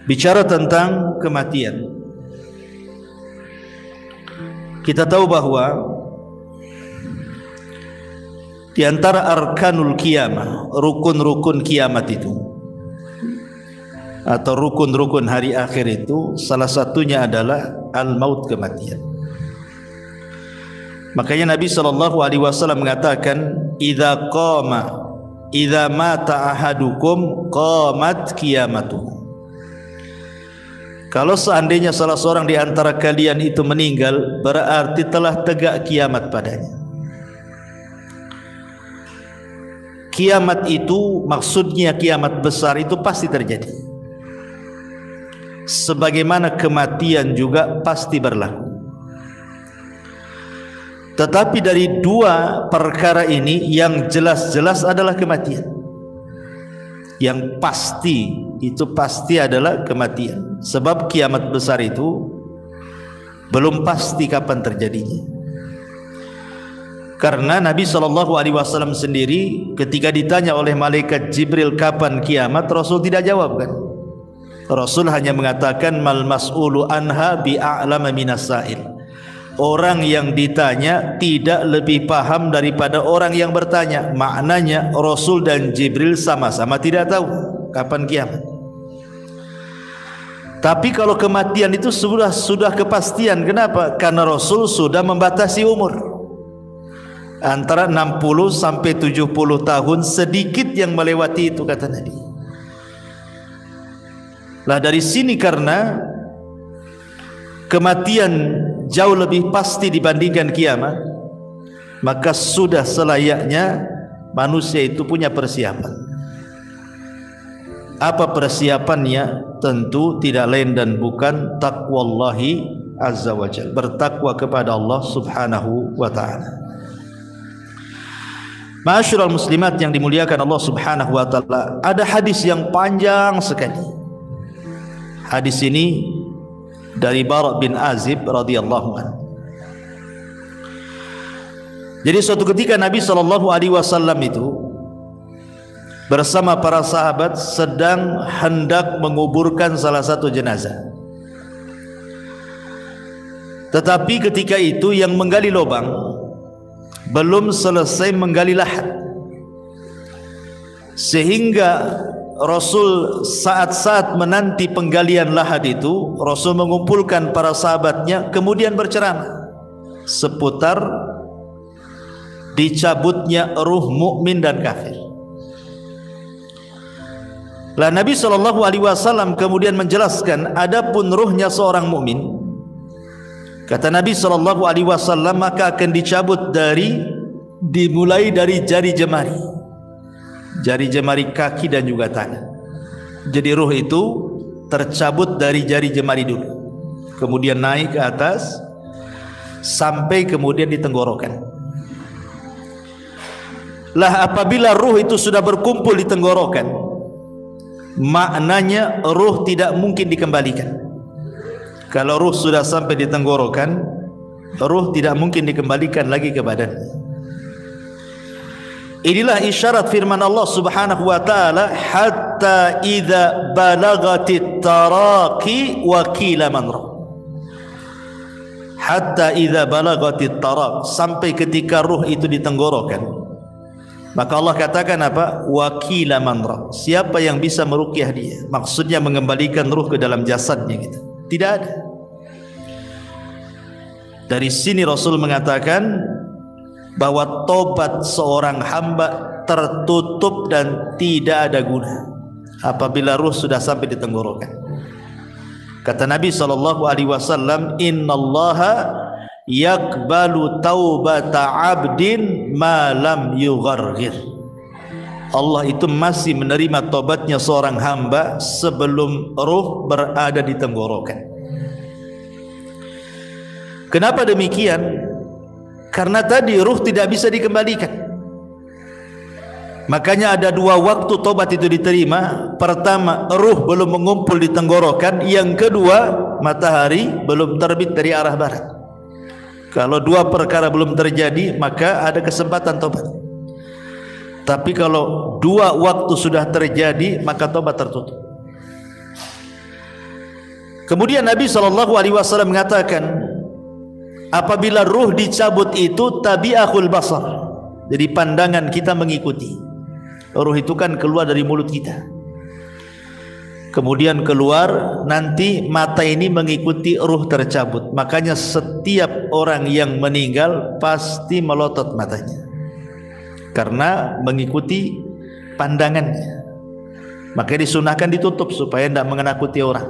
Bicara tentang kematian, kita tahu bahwa di antara arkanul kiamah, rukun-rukun kiamat itu atau rukun-rukun hari akhir itu, salah satunya adalah al-maut, kematian. Makanya Nabi SAW mengatakan, idza mata ahadukum qamat qiyamatuh. Kalau seandainya salah seorang di antara kalian itu meninggal, berarti telah tegak kiamat padanya. Kiamat itu maksudnya kiamat besar itu pasti terjadi. Sebagaimana kematian juga pasti berlaku. Tetapi dari dua perkara ini, yang jelas-jelas adalah kematian. Yang pasti, itu pasti adalah kematian. Sebab kiamat besar itu belum pasti kapan terjadinya. Karena Nabi SAW sendiri ketika ditanya oleh malaikat Jibril kapan kiamat, Rasul tidak jawab kan. Rasul hanya mengatakan, mal mas'ulu anha bi'a'lama minas sa'il. Orang yang ditanya tidak lebih paham daripada orang yang bertanya. Maknanya Rasul dan Jibril sama-sama tidak tahu kapan kiamat. Tapi kalau kematian itu sudah kepastian. Kenapa? Karena Rasul sudah membatasi umur antara 60 sampai 70 tahun, sedikit yang melewati itu, kata Nabi. Lah dari sini, karena kematian jauh lebih pasti dibandingkan kiamat, maka sudah selayaknya manusia itu punya persiapan. Apa persiapannya? Tentu tidak lain dan bukan taqwallahi azza wa jalla, bertakwa kepada Allah subhanahu wa ta'ala. Ma'asyiral muslimat yang dimuliakan Allah subhanahu wa ta'ala, ada hadis yang panjang sekali. Hadis ini dari Bara bin Azib radhiyallahu anhu. Jadi suatu ketika Nabi SAW itu bersama para sahabat sedang hendak menguburkan salah satu jenazah. Tetapi ketika itu yang menggali lubang belum selesai menggali lahat, sehingga Rasul saat-saat menanti penggalian lahat itu, Rasul mengumpulkan para sahabatnya kemudian berceramah seputar dicabutnya ruh mukmin dan kafir. Lah Nabi SAW kemudian menjelaskan, adapun ruhnya seorang mukmin, kata Nabi SAW, maka akan dicabut dimulai dari jari jemari kaki dan juga tangan. Jadi ruh itu tercabut dari jari jemari dulu, kemudian naik ke atas sampai kemudian di tenggorokan. Lah apabila ruh itu sudah berkumpul di tenggorokan, maknanya ruh tidak mungkin dikembalikan. Kalau ruh sudah sampai di tenggorokan, ruh tidak mungkin dikembalikan lagi ke badan. Inilah isyarat firman Allah subhanahu wa ta'ala, hatta idza balagatit taraqi wa qila man ra. Hatta idza balagatit taraq, sampai ketika ruh itu di tenggorokan, maka Allah katakan apa? Wa qila man ra. Siapa yang bisa meruqyah dia? Maksudnya mengembalikan ruh ke dalam jasadnya gitu. Tidak ada. Dari sini Rasul mengatakan bahwa tobat seorang hamba tertutup dan tidak ada guna apabila ruh sudah sampai di tenggorokan. Kata Nabi SAW, innallaha yakbalu taubata abdin ma lam yugharghir. Allah itu masih menerima tobatnya seorang hamba sebelum ruh berada di tenggorokan. Kenapa demikian? Karena tadi ruh tidak bisa dikembalikan. Makanya ada dua waktu tobat itu diterima. Pertama, ruh belum mengumpul di tenggorokan. Yang kedua, matahari belum terbit dari arah barat. Kalau dua perkara belum terjadi, maka ada kesempatan tobat. Tapi kalau dua waktu sudah terjadi, maka tobat tertutup. Kemudian Nabi SAW mengatakan, apabila ruh dicabut itu tabi'ahul basar, jadi pandangan kita mengikuti. Ruh itu kan keluar dari mulut kita, kemudian keluar, nanti mata ini mengikuti ruh tercabut. Makanya setiap orang yang meninggal pasti melotot matanya, karena mengikuti pandangannya. Maka disunahkan ditutup supaya tidak menakutkan orang.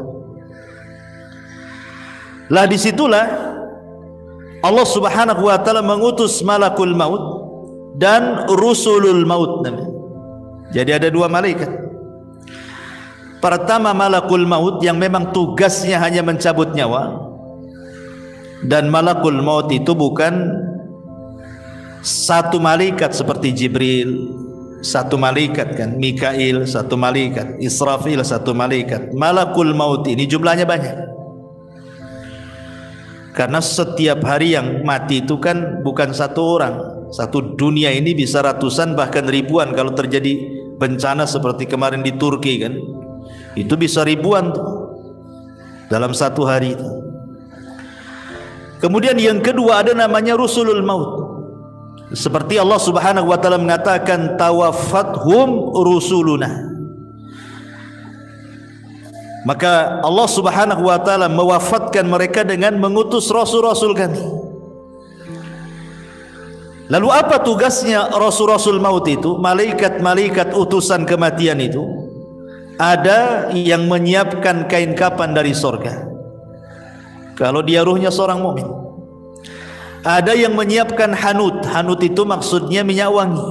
Lah disitulah Allah Subhanahu wa ta'ala mengutus malakul maut dan rusulul maut. Jadi ada dua malaikat. Pertama malakul maut yang memang tugasnya hanya mencabut nyawa, dan malakul maut itu bukan satu malaikat seperti Jibril, satu malaikat kan, Mikail satu malaikat, Israfil satu malaikat. Malakul maut ini jumlahnya banyak, karena setiap hari yang mati itu kan bukan satu orang. Satu dunia ini bisa ratusan bahkan ribuan. Kalau terjadi bencana seperti kemarin di Turki kan, itu bisa ribuan tuh dalam satu hari itu. Kemudian yang kedua ada namanya rusulul maut. Seperti Allah Subhanahu wa ta'ala mengatakan, tawaffathum rusuluna. Maka Allah Subhanahu wa ta'ala mewafatkan mereka dengan mengutus rasul-rasul kami. Lalu apa tugasnya rasul-rasul maut itu? Malaikat-malaikat utusan kematian itu, ada yang menyiapkan kain kapan dari sorga kalau dia ruhnya seorang mukmin. Ada yang menyiapkan hanut. Hanut itu maksudnya minyak wangi.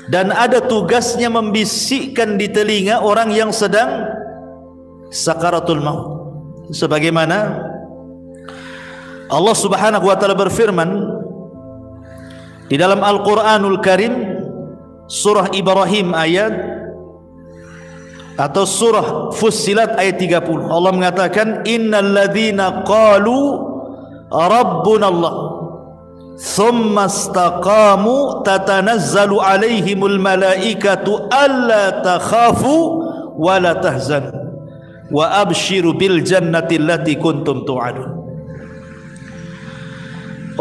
Dan ada tugasnya membisikkan di telinga orang yang sedang sakaratul maut. Sebagaimana Allah Subhanahu wa ta'ala berfirman di dalam Al-Quranul Karim, surah Ibrahim ayat atau surah Fussilat ayat 30. Allah mengatakan, innal ladzina qalu Rabbuna Allah thumma istaqamu tatanazzalu alaihimul malaikatu alla takhafu wa la tahzanu wa abshiru bil jannati allati kuntum tu'adun.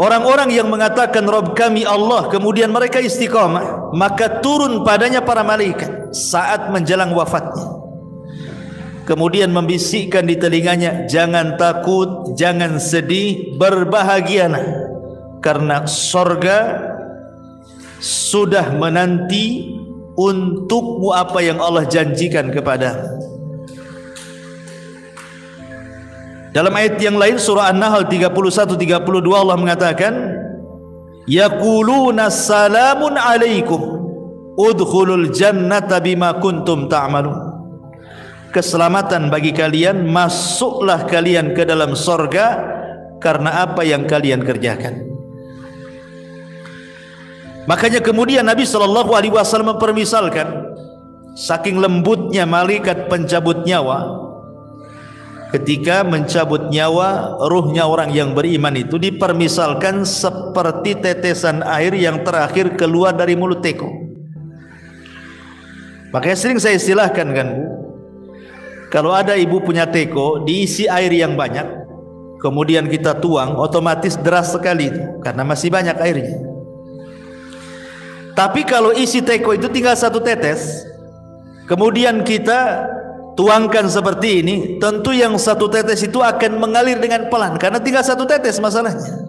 Orang-orang yang mengatakan Rabb kami Allah, kemudian mereka istiqamah, maka turun padanya para malaikat saat menjelang wafatnya, kemudian membisikkan di telinganya, jangan takut, jangan sedih, berbahagialah, karena sorga sudah menanti untukmu apa yang Allah janjikan kepadamu. Dalam ayat yang lain surah An-Nahl 31-32 Allah mengatakan, yaquluna salamun alaikum udkhulul jannata bima kuntum ta'malun. Keselamatan bagi kalian, masuklah kalian ke dalam sorga karena apa yang kalian kerjakan. Makanya kemudian Nabi SAW mempermisalkan, saking lembutnya malaikat pencabut nyawa, ketika mencabut nyawa ruhnya orang yang beriman itu dipermisalkan seperti tetesan air yang terakhir keluar dari mulut teko. Makanya sering saya istilahkan kan Bu, kalau ada ibu punya teko diisi air yang banyak, kemudian kita tuang, otomatis deras sekali itu, karena masih banyak airnya. Tapi kalau isi teko itu tinggal satu tetes, kemudian kita tuangkan seperti ini, tentu yang satu tetes itu akan mengalir dengan pelan, karena tinggal satu tetes masalahnya.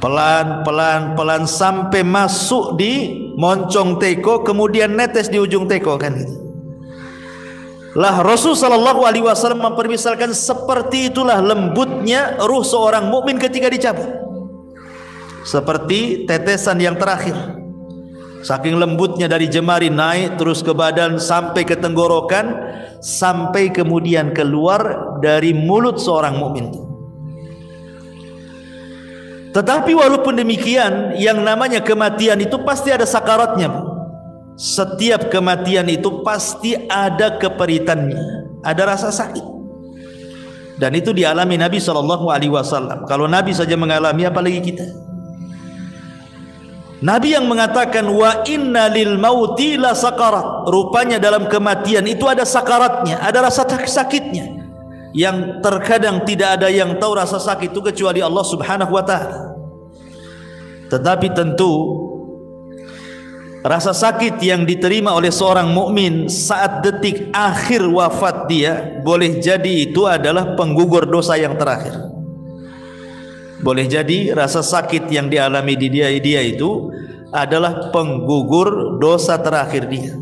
Pelan sampai masuk di moncong teko, kemudian netes di ujung teko kan. Lah Rasul SAW mempermisalkan seperti itulah lembutnya ruh seorang mukmin ketika dicabut, seperti tetesan yang terakhir. Saking lembutnya dari jemari naik terus ke badan sampai ke tenggorokan, sampai kemudian keluar dari mulut seorang mukmin. Tetapi walaupun demikian, yang namanya kematian itu pasti ada sakaratnya. Setiap kematian itu pasti ada keperitannya, ada rasa sakit. Dan itu dialami Nabi SAW. Kalau Nabi saja mengalami, apalagi kita. Nabi yang mengatakan wa inna lil mauti la sakarat, rupanya dalam kematian itu ada sakaratnya, ada rasa sakitnya, yang terkadang tidak ada yang tahu rasa sakit itu kecuali Allah Subhanahu wa ta'ala. Tetapi tentu rasa sakit yang diterima oleh seorang mukmin saat detik akhir wafat dia, boleh jadi itu adalah penggugur dosa yang terakhir. Boleh jadi rasa sakit yang dialami di dia itu adalah penggugur dosa terakhir dia.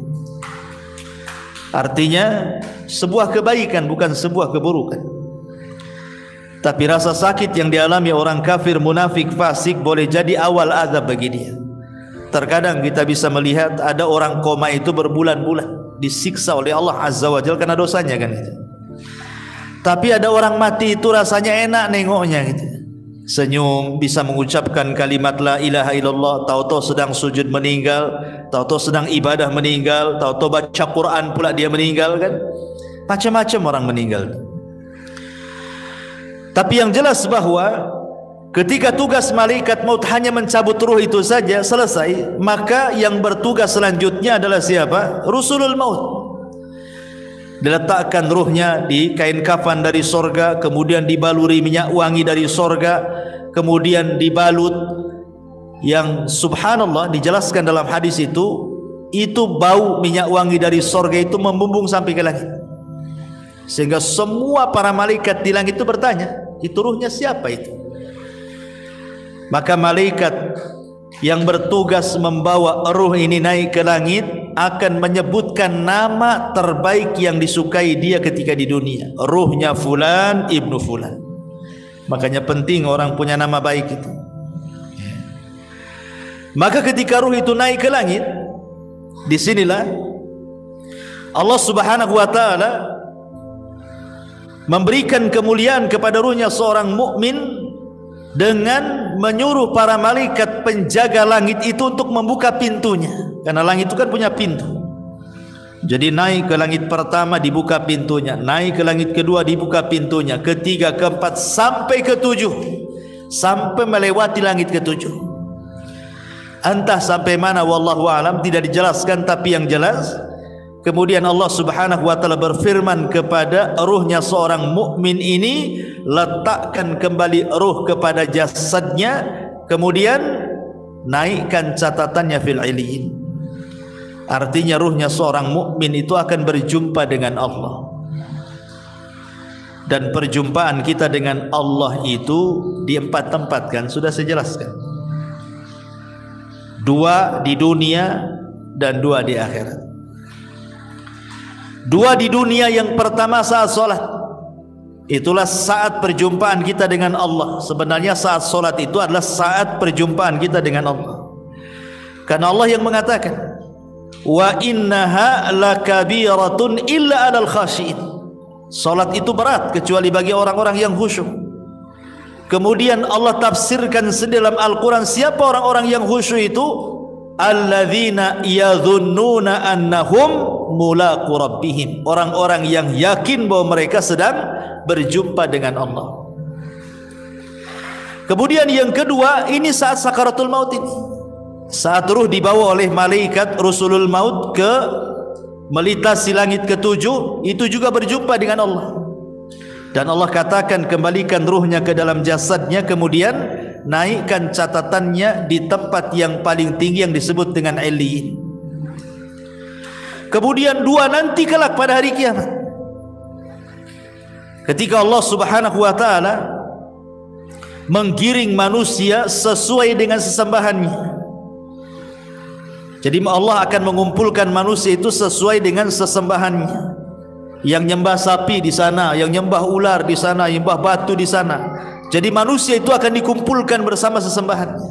Artinya sebuah kebaikan, bukan sebuah keburukan. Tapi rasa sakit yang dialami orang kafir, munafik, fasik boleh jadi awal azab bagi dia. Terkadang kita bisa melihat ada orang koma itu berbulan-bulan disiksa oleh Allah Azza wa Jalla karena dosanya kan gitu. Tapi ada orang mati itu rasanya enak nengoknya gitu. Senyum, bisa mengucapkan kalimat la ilaha illallah, tahu-tahu sedang sujud meninggal, tahu-tahu sedang ibadah meninggal, tahu-tahu baca Quran pula dia meninggal kan. Macam-macam orang meninggal. Tapi yang jelas bahwa ketika tugas malaikat maut hanya mencabut ruh itu saja selesai, maka yang bertugas selanjutnya adalah siapa? Rusulul maut. Diletakkan ruhnya di kain kafan dari sorga, kemudian dibaluri minyak wangi dari sorga, kemudian dibalut, yang subhanallah dijelaskan dalam hadis itu bau minyak wangi dari sorga itu membumbung sampai ke langit, sehingga semua para malaikat di langit itu bertanya, itu ruhnya siapa itu? Maka malaikat yang bertugas membawa ruh ini naik ke langit akan menyebutkan nama terbaik yang disukai dia ketika di dunia. Ruhnya fulan ibnu fulan. Makanya penting orang punya nama baik itu. Maka ketika ruh itu naik ke langit, disinilah Allah Subhanahu wa ta'ala memberikan kemuliaan kepada ruhnya seorang mukmin dengan menyuruh para malaikat penjaga langit itu untuk membuka pintunya, karena langit itu kan punya pintu. Jadi naik ke langit pertama dibuka pintunya, naik ke langit kedua dibuka pintunya, ketiga, keempat, sampai ketujuh, sampai melewati langit ketujuh. Entah sampai mana wallahu alam, tidak dijelaskan, tapi yang jelas kemudian Allah Subhanahu wa ta'ala berfirman kepada ruhnya seorang mukmin ini, letakkan kembali ruh kepada jasadnya, kemudian naikkan catatannya fil illiyin. Artinya ruhnya seorang mukmin itu akan berjumpa dengan Allah. Dan perjumpaan kita dengan Allah itu di 4 tempat kan sudah saya jelaskan. 2 di dunia dan 2 di akhirat. 2 di dunia, yang pertama saat solat, itulah saat perjumpaan kita dengan Allah. Sebenarnya saat solat itu adalah saat perjumpaan kita dengan Allah, karena Allah yang mengatakan wa innaha lakabiratun illa alal khashiin. Solat itu berat kecuali bagi orang-orang yang khusyuk. Kemudian Allah tafsirkan dalam Al-Quran siapa orang-orang yang khusyuk itu, alladzina yadhunnuna annahum mulaqu rabbihim, orang-orang yang yakin bahwa mereka sedang berjumpa dengan Allah. Kemudian yang kedua, ini saat sakaratul maut ini, saat ruh dibawa oleh malaikat rusulul maut ke melintasi langit ketujuh, itu juga berjumpa dengan Allah. Dan Allah katakan kembalikan ruhnya ke dalam jasadnya, kemudian naikkan catatannya di tempat yang paling tinggi yang disebut dengan illiyin. Kemudian 2 nanti kelak pada hari kiamat, ketika Allah Subhanahu wa ta'ala menggiring manusia sesuai dengan sesembahannya. Jadi Allah akan mengumpulkan manusia itu sesuai dengan sesembahannya. Yang nyembah sapi di sana, yang nyembah ular di sana, yang nyembah batu di sana. Jadi manusia itu akan dikumpulkan bersama sesembahannya.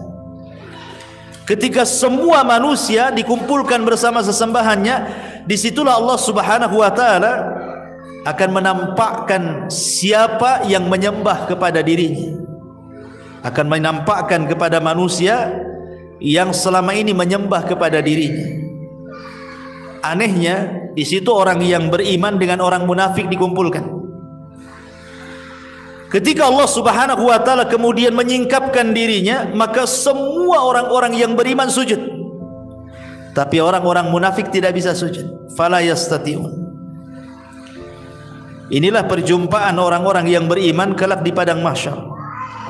Ketika semua manusia dikumpulkan bersama sesembahannya, disitulah Allah Subhanahu wa ta'ala akan menampakkan siapa yang menyembah kepada dirinya, akan menampakkan kepada manusia yang selama ini menyembah kepada dirinya. Anehnya di situ orang yang beriman dengan orang munafik dikumpulkan. Ketika Allah Subhanahu wa taala kemudian menyingkapkan dirinya, maka semua orang-orang yang beriman sujud. Tapi orang-orang munafik tidak bisa sujud. Fala yastati'un. Inilah perjumpaan orang-orang yang beriman kelak di padang mahsyar.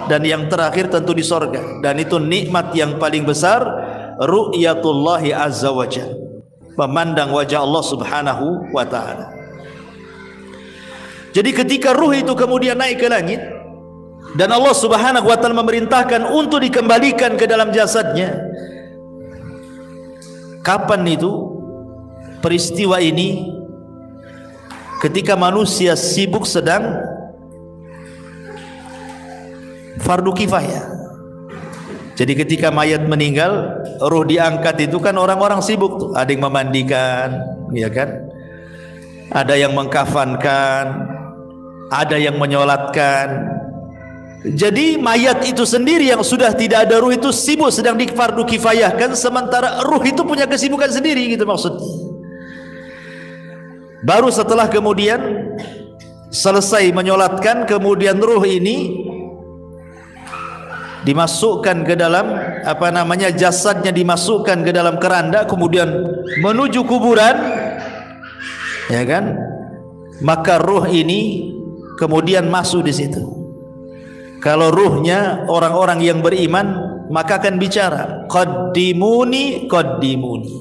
Dan yang terakhir tentu di sorga. Dan itu nikmat yang paling besar, ru'yatullahi azza wa jalla, memandang wajah Allah Subhanahu wa taala. Jadi ketika ruh itu kemudian naik ke langit dan Allah Subhanahu wa taala memerintahkan untuk dikembalikan ke dalam jasadnya, kapan itu peristiwa ini? Ketika manusia sibuk sedang fardu kifayah. Jadi ketika mayat meninggal, ruh diangkat itu kan orang-orang sibuk tuh, ada yang memandikan, ya kan? Ada yang mengkafankan, ada yang menyolatkan. Jadi mayat itu sendiri yang sudah tidak ada ruh itu sibuk sedang di fardu kifayahkan, sementara ruh itu punya kesibukan sendiri, gitu maksudnya. Baru setelah kemudian selesai menyolatkan, kemudian ruh ini dimasukkan ke dalam jasadnya dimasukkan ke dalam keranda, kemudian menuju kuburan, ya kan? Maka ruh ini kemudian masuk di situ. Kalau ruhnya orang-orang yang beriman, maka akan bicara, qaddimuni qaddimuni,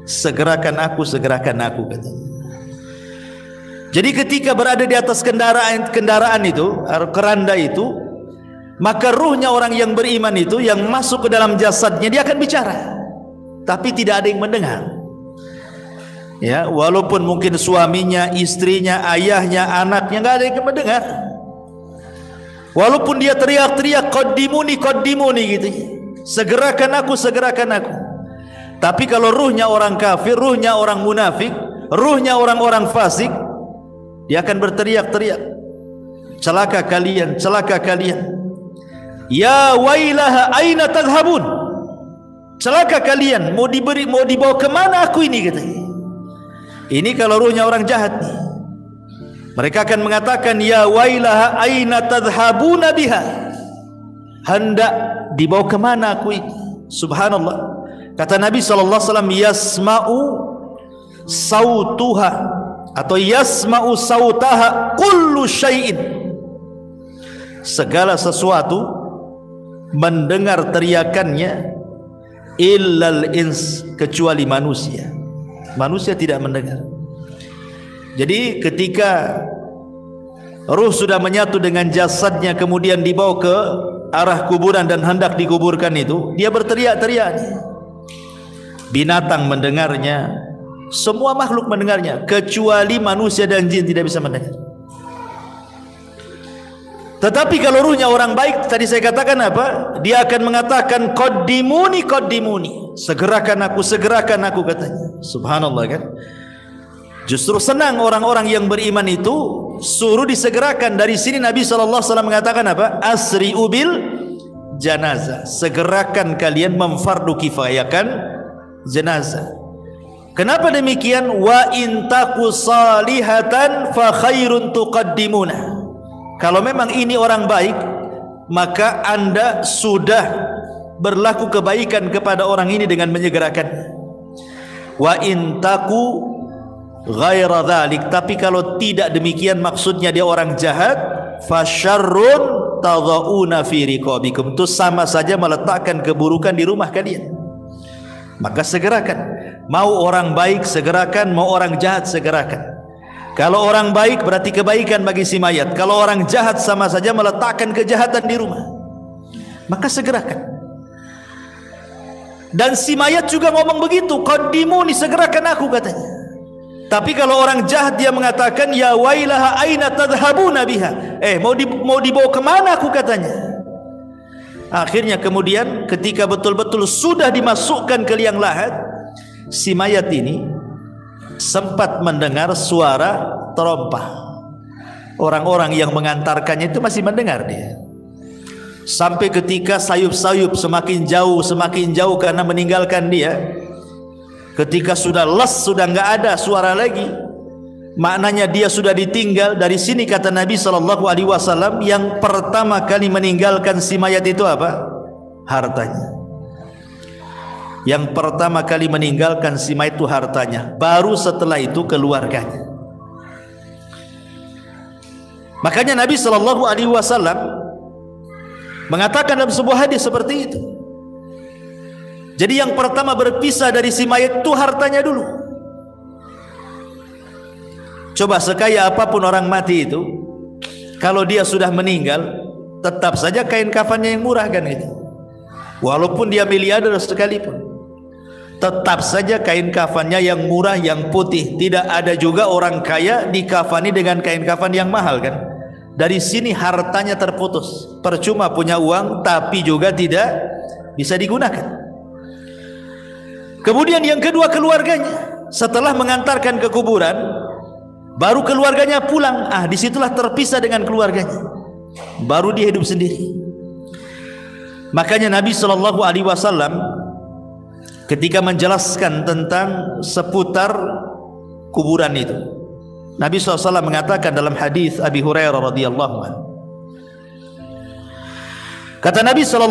segerakan aku katanya. Jadi ketika berada di atas kendaraan itu, keranda itu, maka ruhnya orang yang beriman itu yang masuk ke dalam jasadnya, dia akan bicara, tapi tidak ada yang mendengar. Ya, walaupun mungkin suaminya, istrinya, ayahnya, anaknya, nggak ada yang mendengar. Walaupun dia teriak-teriak qaddimuni qaddimuni gitu, segerakan aku. Tapi kalau ruhnya orang kafir, ruhnya orang munafik, ruhnya orang-orang fasik, dia akan berteriak-teriak, celaka kalian, celaka kalian. Ya wailaha aina tadhhabun, celaka kalian, mau dibawa kemana aku ini katanya. Ini kalau ruhnya orang jahat nih, mereka akan mengatakan, ya wailaha aina tadhhabuna biha, hendak dibawa kemana aku ini. Subhanallah. Kata Nabi SAW, yasma'u sautuha atau yasma'u sautaha kullu syai'in, segala sesuatu mendengar teriakannya, illal ins, kecuali manusia. Manusia tidak mendengar. Jadi ketika ruh sudah menyatu dengan jasadnya, kemudian dibawa ke arah kuburan dan hendak dikuburkan itu, dia berteriak-teriak. Binatang mendengarnya, semua makhluk mendengarnya, kecuali manusia dan jin tidak bisa mendengar. Tetapi kalau ruhnya orang baik, tadi saya katakan apa? Dia akan mengatakan qaddimuni qaddimuni, segerakan aku katanya. Subhanallah kan? Justru senang orang-orang yang beriman itu suruh disegerakan. Dari sini Nabi SAW mengatakan apa? Asri'u bil janazah, segerakan kalian memfardu kifayahkan jenazah. Kenapa demikian? Wa in taku salihatan fa khairun tuqaddimuna. Kalau memang ini orang baik, maka anda sudah berlaku kebaikan kepada orang ini dengan menyegerakan. Wa in taku ghaira dzalik, tapi kalau tidak demikian, maksudnya dia orang jahat, fa syarrun tadhauna fi riqabikum, itu sama saja meletakkan keburukan di rumah kalian. Maka segerakan. Mau orang baik segerakan, mau orang jahat segerakan. Kalau orang baik berarti kebaikan bagi si mayat, kalau orang jahat sama saja meletakkan kejahatan di rumah. Maka segerakan. Dan si mayat juga ngomong begitu, qaddimuni, segerakan aku katanya. Tapi kalau orang jahat dia mengatakan, ya wailaha aina tadhhabuna biha, mau dibawa kemana aku katanya. Akhirnya kemudian ketika betul-betul sudah dimasukkan ke liang lahat, si mayat ini sempat mendengar suara terompah. Orang-orang yang mengantarkannya itu masih mendengar dia. Sampai ketika sayup-sayup semakin jauh karena meninggalkan dia. Ketika sudah les, sudah nggak ada suara lagi, maknanya dia sudah ditinggal. Dari sini kata Nabi SAW, yang pertama kali meninggalkan si mayat itu apa? Hartanya. Yang pertama kali meninggalkan si mayat itu hartanya, baru setelah itu keluarganya. Makanya Nabi SAW mengatakan dalam sebuah hadis seperti itu. Jadi yang pertama berpisah dari si mayat itu hartanya dulu. Coba sekaya apapun orang mati itu, kalau dia sudah meninggal, tetap saja kain kafannya yang murah kan itu. Walaupun dia miliarder sekalipun, tetap saja kain kafannya yang murah, yang putih. Tidak ada juga orang kaya dikafani dengan kain kafan yang mahal kan. Dari sini hartanya terputus. Percuma punya uang tapi juga tidak bisa digunakan. Kemudian yang kedua, keluarganya. Setelah mengantarkan ke kuburan, baru keluarganya pulang. Disitulah terpisah dengan keluarganya, baru dia hidup sendiri. Makanya Nabi SAW ketika menjelaskan tentang seputar kuburan itu, Nabi SAW mengatakan dalam hadis Abi Hurairah radhiyallahu anhu, kata Nabi SAW,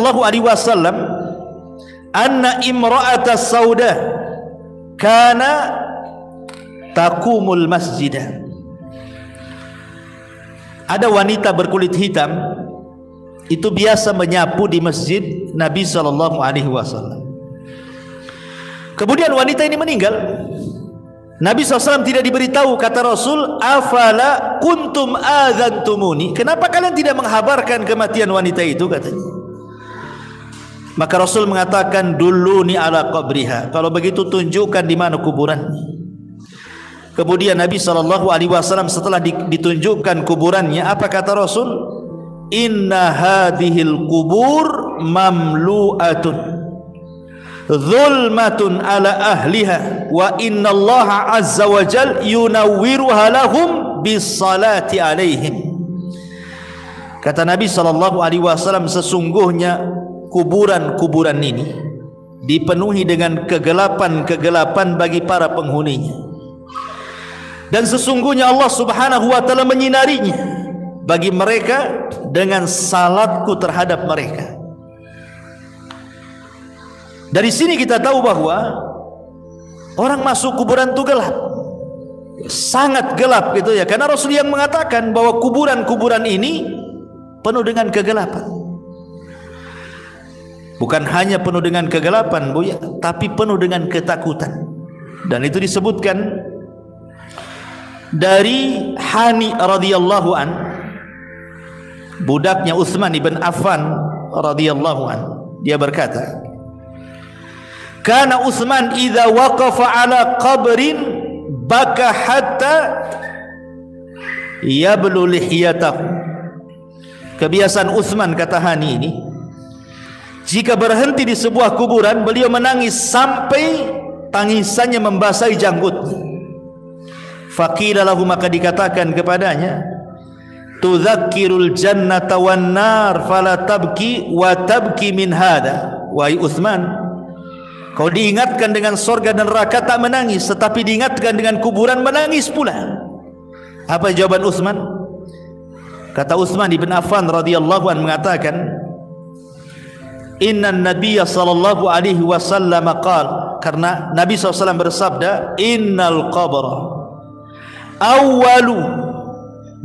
anna imra'ata sauda kana taqumul masjidah. Ada wanita berkulit hitam itu biasa menyapu di masjid Nabi SAW. Kemudian wanita ini meninggal. Nabi SAW tidak diberitahu. Kata Rasul, afala kuntum adzantumuni, kenapa kalian tidak menghabarkan kematian wanita itu, katanya. Maka Rasul mengatakan, duluni ala qabriha, kalau begitu tunjukkan di mana kuburan. Kemudian Nabi SAW setelah ditunjukkan kuburannya, apa kata Rasul? Inna hadhil kubur mamlu'atun zulmatun ala ahliha wa inna Allah azza wa jal yunawwiruha lahum bisalati alaihim. Kata Nabi SAW, sesungguhnya kuburan-kuburan ini dipenuhi dengan kegelapan-kegelapan bagi para penghuninya, dan sesungguhnya Allah Subhanahu wa ta'ala menyinarinya bagi mereka dengan salatku terhadap mereka. Dari sini kita tahu bahwa orang masuk kuburan itu gelap, sangat gelap gitu ya, karena Rasul yang mengatakan bahwa kuburan-kuburan ini penuh dengan kegelapan. Bukan hanya penuh dengan kegelapan, Bu ya, tapi penuh dengan ketakutan. Dan itu disebutkan dari Hani radhiyallahu an, budaknya Utsman ibn Affan radhiyallahu an. Dia berkata, kana Utsman idza waqafa ala qabrin baka hatta yablu lihiyatahu. Kebiasaan Utsman, kata Hani ini, jika berhenti di sebuah kuburan, beliau menangis sampai tangisannya membasahi janggutnya. Faqila lahu, maka dikatakan kepadanya, tudzakkirul jannata wan nar fala tabki wa tabki min hada. Wahai Utsman, kau diingatkan dengan surga dan neraka tak menangis, tetapi diingatkan dengan kuburan menangis pula. Apa jawaban Utsman? Kata Utsman ibn Affan radhiyallahu anhu mengatakan, inna nabiyya sallallahu alaihi wasallam qala, karena Nabi SAW bersabda, innal qabra awwalu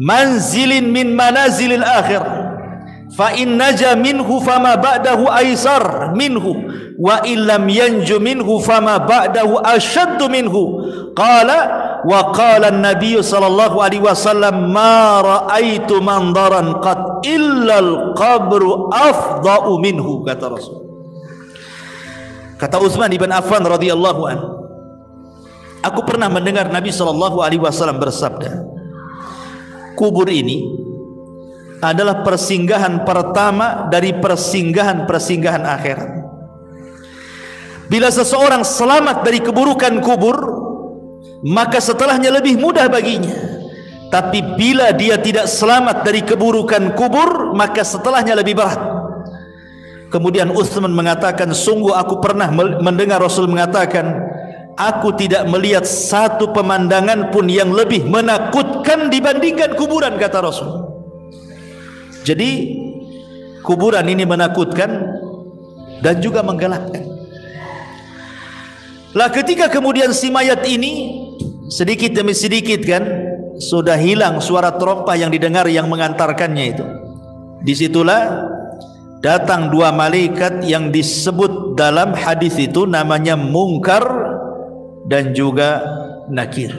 manzilin min manazilil akhir, fa in naja minhu fama ba'dahu aisar minhu wa illam yanju minhu fama ba'dahu ashaddu minhu. Qala wa qala an-nabiy sallallahu alaihi wasallam, ma ra'aitu mandaran qad illa al-qabru afda'u minhu. Kata Rasul. Kata Utsman ibn Affan radhiyallahu anhu, aku pernah mendengar Nabi sallallahu alaihi wasallam bersabda, kubur ini adalah persinggahan pertama dari persinggahan-persinggahan akhirat. Bila seseorang selamat dari keburukan kubur, maka setelahnya lebih mudah baginya. Tapi bila dia tidak selamat dari keburukan kubur, maka setelahnya lebih berat. Kemudian Utsman mengatakan, sungguh aku pernah mendengar Rasul mengatakan, aku tidak melihat satu pemandangan pun yang lebih menakutkan dibandingkan kuburan, kata Rasul. Jadi kuburan ini menakutkan dan juga menggelapkan. Lah ketika kemudian si mayat ini sedikit demi sedikit kan sudah hilang suara terompah yang didengar yang mengantarkannya itu, disitulah datang dua malaikat yang disebut dalam hadis itu namanya Munkar dan juga Nakir.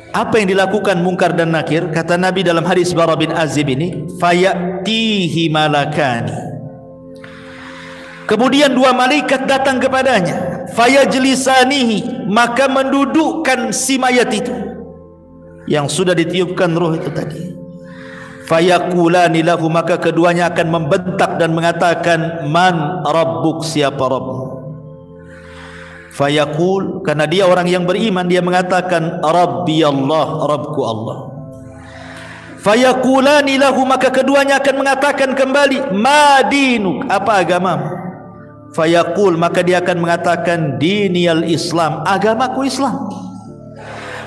Apa yang dilakukan Munkar dan Nakir? Kata Nabi dalam hadis Bara bin Azib ini, fayatihi malakani. Kemudian dua malaikat datang kepadanya, fayajlisanihi, maka mendudukkan si mayat itu yang sudah ditiupkan roh itu tadi. Fayaqulani lahu, maka keduanya akan membentak dan mengatakan, man rabbuk, siapa Rabbmu? Fayaqul, karena dia orang yang beriman, dia mengatakan Rabbi Allah, Rabbku Allah. Fayaqulani lahu, maka keduanya akan mengatakan kembali, ma dinuk, apa agamamu? Fayaqul, maka dia akan mengatakan diniyal Islam, agamaku Islam.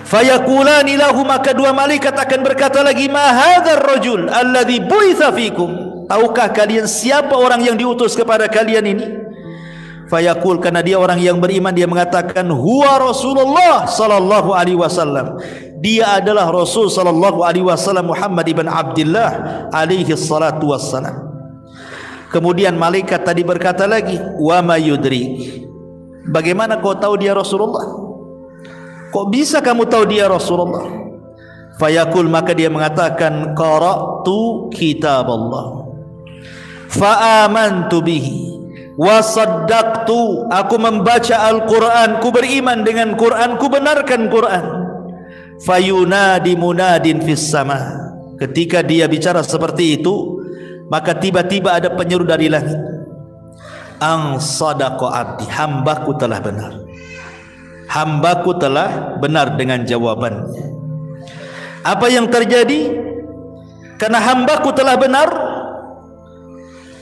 Fayaqulani lahu, maka dua malaikat akan berkata lagi, ma hadzal rajul alladzi buitsa fikum, tahukah kalian siapa orang yang diutus kepada kalian ini? Fayaqul, karena dia orang yang beriman, dia mengatakan huwa Rasulullah sallallahu alaihi wasallam, dia adalah Rasul sallallahu alaihi wasallam Muhammad ibn Abdullah alaihi salatu wassalam. Kemudian malaikat tadi berkata lagi, wa ma yudrik, bagaimana kau tahu dia Rasulullah? Kok bisa kamu tahu dia Rasulullah? Fayaqul, maka dia mengatakan qara'tu kitab Allah fa amantu bihi wa saddaqtu, aku membaca Al-Quran, ku beriman dengan Quran, ku benarkan Quran. Fayunadi munadin fis sama, ketika dia bicara seperti itu, maka tiba-tiba ada penyeru dari langit, ang sadaqa abdi, hambaku telah benar, hambaku telah benar dengan jawabannya. Apa yang terjadi? Karena hambaku telah benar,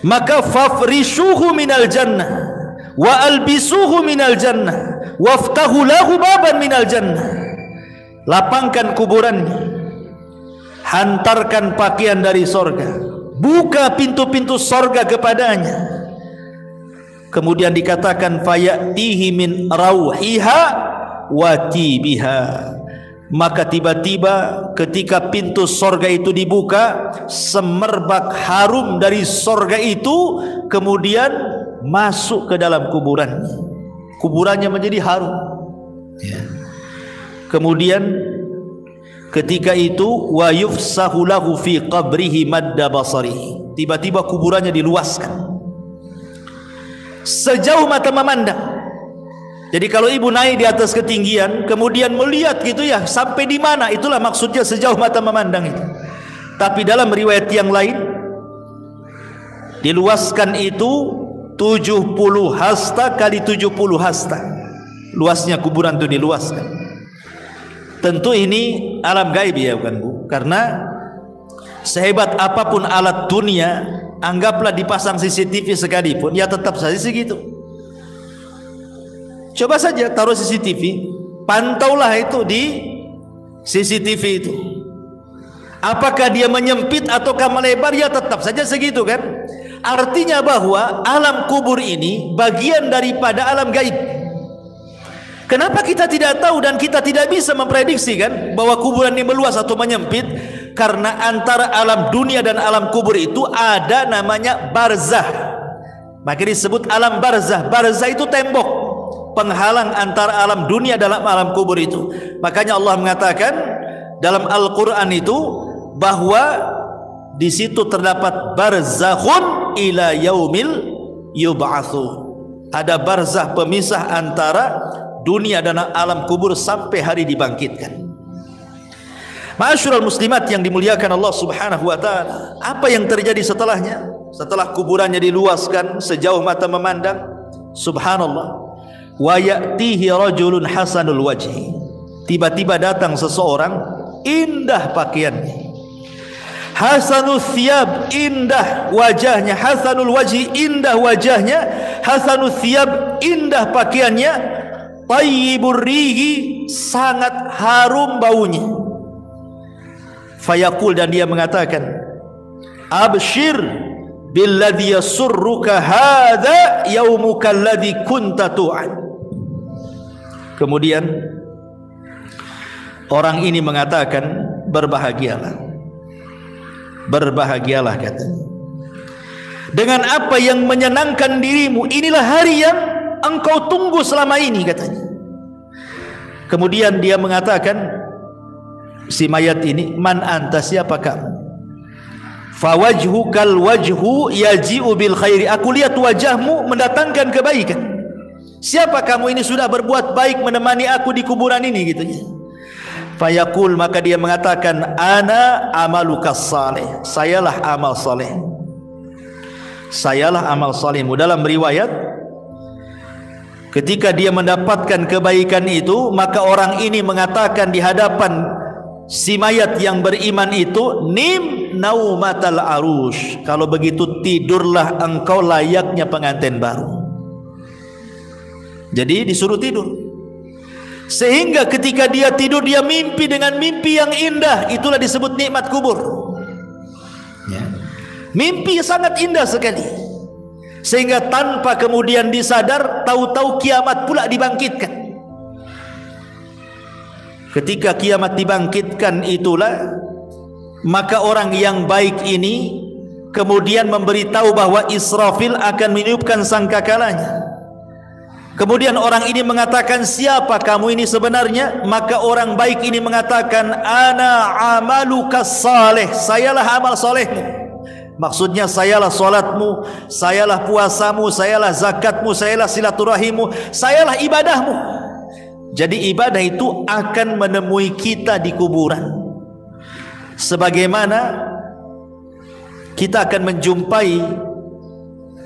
maka fafrishuhu minal jannah wa albisuhu minal jannah waftahu lahu baban minal jannah, lapangkan kuburannya, hantarkan pakaian dari sorga, buka pintu-pintu sorga kepadanya. Kemudian dikatakan fayatihi min rauhiha wa tibiha, maka tiba-tiba ketika pintu sorga itu dibuka, semerbak harum dari sorga itu kemudian masuk ke dalam kuburannya, kuburannya menjadi harum. Kemudian ketika itu wa yufsahu lahu fi qabrihi madda basarihi, tiba-tiba kuburannya diluaskan sejauh mata memandang. Jadi kalau ibu naik di atas ketinggian kemudian melihat gitu ya, sampai di mana, itulah maksudnya sejauh mata memandang itu. Tapi dalam riwayat yang lain diluaskan itu 70 hasta kali 70 hasta, luasnya kuburan itu diluaskan. Tentu ini alam gaib ya, bukan Bu? Karena sehebat apapun alat dunia, anggaplah dipasang CCTV sekalipun, ya tetap saja segitu. Coba saja taruh CCTV, pantaulah itu di CCTV itu, apakah dia menyempit ataukah melebar, ya tetap saja segitu kan. Artinya bahwa alam kubur ini bagian daripada alam gaib. Kenapa kita tidak tahu dan kita tidak bisa memprediksi kan bahwa kuburan ini meluas atau menyempit? Karena antara alam dunia dan alam kubur itu ada namanya barzah, maka disebut alam barzah. Barzah itu tembok penghalang antara alam dunia dan alam kubur itu. Makanya Allah mengatakan dalam Al-Quran itu bahwa di situ terdapat barzakhun ila yaumil yub'atsu, ada barzah pemisah antara dunia dan alam kubur sampai hari dibangkitkan. Ma'asyiral muslimat yang dimuliakan Allah Subhanahu wa taala, apa yang terjadi setelahnya? Setelah kuburannya diluaskan sejauh mata memandang, subhanallah, wa ya'tihi rajulun hasanul wajhi, tiba-tiba datang seseorang indah pakaiannya, hasanul thiyab, indah wajahnya, hasanul wajhi, indah wajahnya, hasanul thiyab, indah pakaiannya, tayyibur rihi, sangat harum baunya. Fayaqul, dan dia mengatakan, abshir billadhi yasurruka hadha yaumuka alladhi kunta tu'ad. Kemudian orang ini mengatakan, berbahagialah, berbahagialah katanya, dengan apa yang menyenangkan dirimu, inilah hari yang engkau tunggu selama ini katanya. Kemudian dia mengatakan, si mayat ini, man anta, siapa kamu? Fawajhukal wajhu yaji'u bil khairi, aku lihat wajahmu mendatangkan kebaikan. Siapa kamu ini, sudah berbuat baik menemani aku di kuburan ini gitu ya. Fayaqul, maka dia mengatakan, ana amalukas salih, sayalah amal saleh, sayalah amal salehmu. Dalam riwayat, ketika dia mendapatkan kebaikan itu, maka orang ini mengatakan di hadapan si mayat yang beriman itu, nim naumatal arush, kalau begitu tidurlah engkau layaknya pengantin baru. Jadi disuruh tidur, sehingga ketika dia tidur, dia mimpi dengan mimpi yang indah. Itulah disebut nikmat kubur ya. Mimpi sangat indah sekali, sehingga tanpa kemudian disadar, tahu-tahu kiamat pula dibangkitkan. Ketika kiamat dibangkitkan itulah, maka orang yang baik ini kemudian memberitahu bahwa Israfil akan meniupkan sangkakalanya. Kemudian orang ini mengatakan, siapa kamu ini sebenarnya? Maka orang baik ini mengatakan, ana amalukas saleh, sayalah amal solehmu. Maksudnya, sayalah solatmu, sayalah puasamu, sayalah zakatmu, sayalah silaturahimmu, sayalah ibadahmu. Jadi ibadah itu akan menemui kita di kuburan, sebagaimana kita akan menjumpai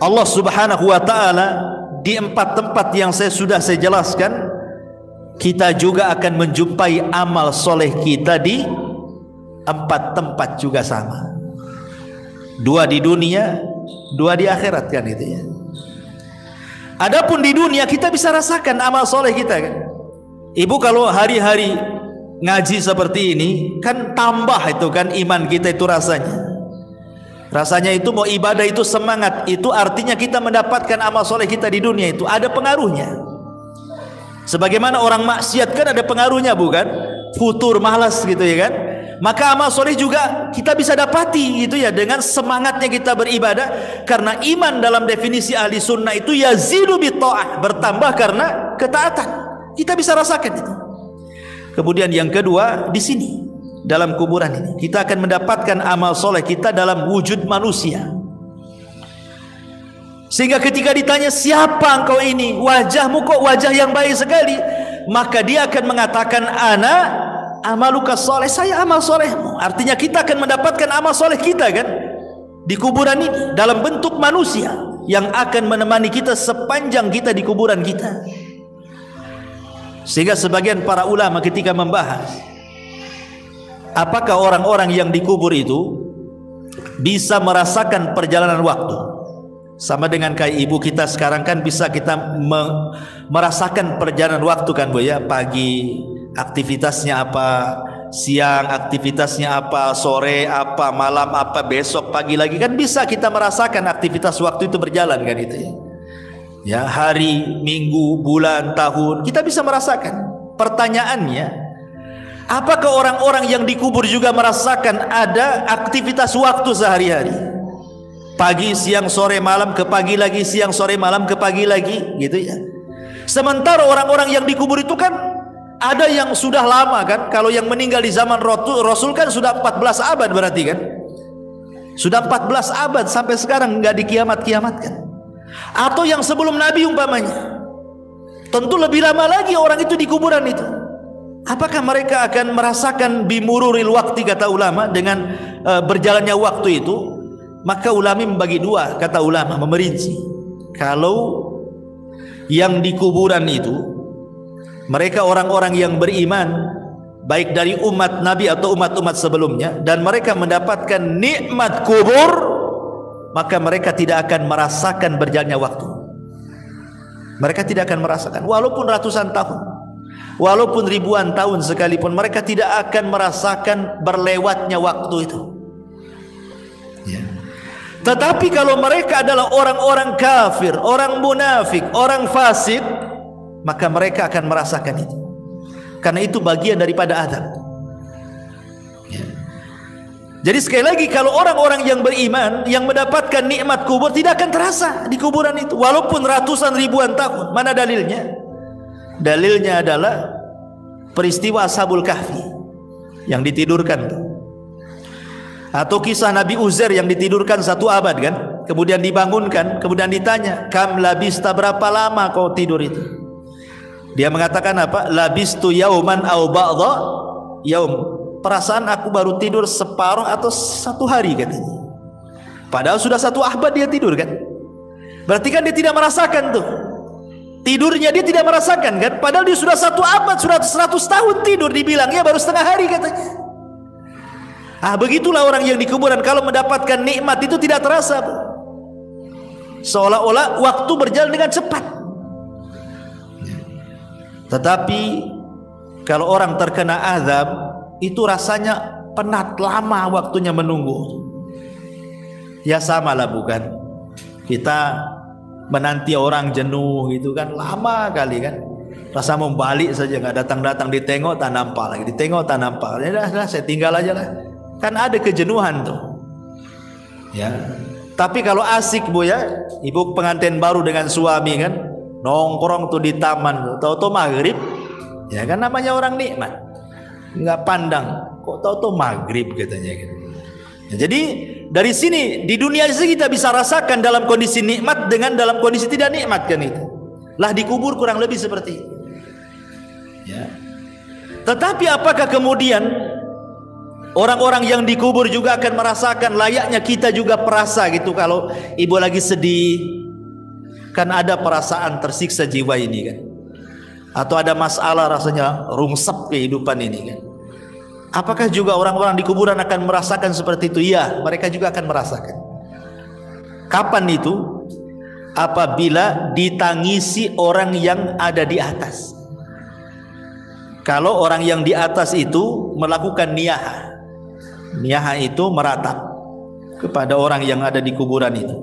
Allah Subhanahu wa ta'ala di 4 tempat yang saya jelaskan. Kita juga akan menjumpai amal soleh kita di 4 tempat juga sama. 2 di dunia, 2 di akhirat kan itu ya. Adapun di dunia kita bisa rasakan amal soleh kita kan. Ibu kalau hari-hari ngaji seperti ini kan tambah itu kan iman kita itu rasanya. Rasanya itu mau ibadah itu semangat, itu artinya kita mendapatkan amal soleh kita di dunia itu ada pengaruhnya. Sebagaimana orang maksiat kan ada pengaruhnya bukan? Futur, malas gitu ya kan. Maka amal soleh juga kita bisa dapati gitu ya, dengan semangatnya kita beribadah. Karena iman dalam definisi ahli sunnah itu yazidu bitta'ah, bertambah karena ketaatan. Kita bisa rasakan itu. Kemudian yang kedua, di sini dalam kuburan ini kita akan mendapatkan amal soleh kita dalam wujud manusia, sehingga ketika ditanya, siapa engkau ini, wajahmu kok wajah yang baik sekali, maka dia akan mengatakan, ana amalukas soleh, saya amal solehmu. Artinya kita akan mendapatkan amal soleh kita kan di kuburan ini dalam bentuk manusia yang akan menemani kita sepanjang kita di kuburan kita. Sehingga sebagian para ulama ketika membahas apakah orang-orang yang dikubur itu bisa merasakan perjalanan waktu, sama dengan kayak ibu kita sekarang kan bisa kita merasakan perjalanan waktu kan Bu ya. Pagi aktivitasnya apa, siang aktivitasnya apa, sore apa, malam apa, besok pagi lagi, kan bisa kita merasakan aktivitas waktu itu berjalan kan itu ya. Ya, hari, minggu, bulan, tahun, kita bisa merasakan. Pertanyaannya, apakah orang-orang yang dikubur juga merasakan ada aktivitas waktu sehari-hari? Pagi, siang, sore, malam, ke pagi lagi, siang, sore, malam, ke pagi lagi, gitu ya. Sementara orang-orang yang dikubur itu kan ada yang sudah lama kan. Kalau yang meninggal di zaman Rasul kan sudah 14 abad berarti kan. Sudah 14 abad sampai sekarang nggak dikiamat-kiamatkan. Atau yang sebelum Nabi umpamanya, tentu lebih lama lagi orang itu di kuburan itu. Apakah mereka akan merasakan bimururil waktu, kata ulama, dengan berjalannya waktu itu? Maka ulama membagi dua, kata ulama, memerinci. Kalau yang di kuburan itu mereka orang-orang yang beriman, baik dari umat Nabi atau umat-umat sebelumnya, dan mereka mendapatkan nikmat kubur, maka mereka tidak akan merasakan berjalannya waktu. Mereka tidak akan merasakan, walaupun ratusan tahun, walaupun ribuan tahun sekalipun, mereka tidak akan merasakan berlewatnya waktu itu. Ya. Tetapi kalau mereka adalah orang-orang kafir, orang munafik, orang fasik, maka mereka akan merasakan itu, karena itu bagian daripada azab. Ya. Jadi sekali lagi, kalau orang-orang yang beriman yang mendapatkan nikmat kubur tidak akan terasa di kuburan itu, walaupun ratusan ribuan tahun. Mana dalilnya? Dalilnya adalah peristiwa Ashabul Kahfi yang ditidurkan, atau kisah Nabi Uzair yang ditidurkan 1 abad kan, kemudian dibangunkan, kemudian ditanya, kam labista, berapa lama kau tidur itu? Dia mengatakan apa? Labistu yauman au ba'dha yaum. Perasaan aku baru tidur separuh atau 1 hari katanya. Padahal sudah 1 abad dia tidur kan. Berarti kan dia tidak merasakan tuh. Tidurnya dia tidak merasakan kan. Padahal dia sudah 1 abad, sudah 100 tahun tidur, dibilangnya baru setengah hari katanya. Begitulah orang yang di kuburan, kalau mendapatkan nikmat itu tidak terasa. Seolah-olah waktu berjalan dengan cepat. Tetapi kalau orang terkena azab, itu rasanya penat, lama waktunya menunggu. Ya samalah bukan, kita menanti orang jenuh gitu kan, lama kali kan, rasa mau balik saja, nggak datang-datang, ditengok tak nampak lagi, ditengok tak nampak, ya dah saya tinggal aja lah, kan ada kejenuhan tuh ya. Tapi kalau asik Bu ya, ibu pengantin baru dengan suami kan, nongkrong tuh di taman, tahu-tahu maghrib, ya kan namanya orang nikmat, nggak pandang, kok tahu-tahu maghrib katanya gitu. Ya, jadi dari sini di dunia ini kita bisa rasakan dalam kondisi nikmat dengan dalam kondisi tidak nikmat kan itu. Lah dikubur kurang lebih seperti itu. Ya. Tetapi apakah kemudian orang-orang yang dikubur juga akan merasakan layaknya kita juga perasa gitu, kalau ibu lagi sedih, kan ada perasaan tersiksa jiwa ini kan, atau ada masalah rasanya rungsep kehidupan ini kan. Apakah juga orang-orang di kuburan akan merasakan seperti itu? Ya, mereka juga akan merasakan. Kapan itu? Apabila ditangisi orang yang ada di atas. Kalau orang yang di atas itu melakukan niyaha, niyaha itu meratap kepada orang yang ada di kuburan itu,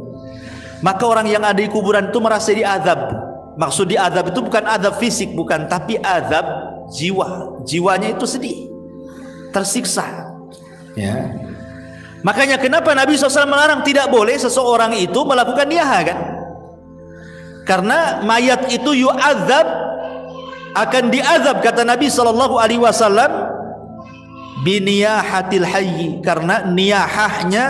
maka orang yang ada di kuburan itu merasa diazab. Maksud diazab itu bukan azab fisik, bukan, tapi azab jiwa. Jiwanya itu sedih, tersiksa ya. Makanya kenapa Nabi SAW melarang, tidak boleh seseorang itu melakukan niyaha kan, karena mayat itu yu'adzab, akan diazab kata Nabi SAW biniyahatil hayyi, karena niyahahnya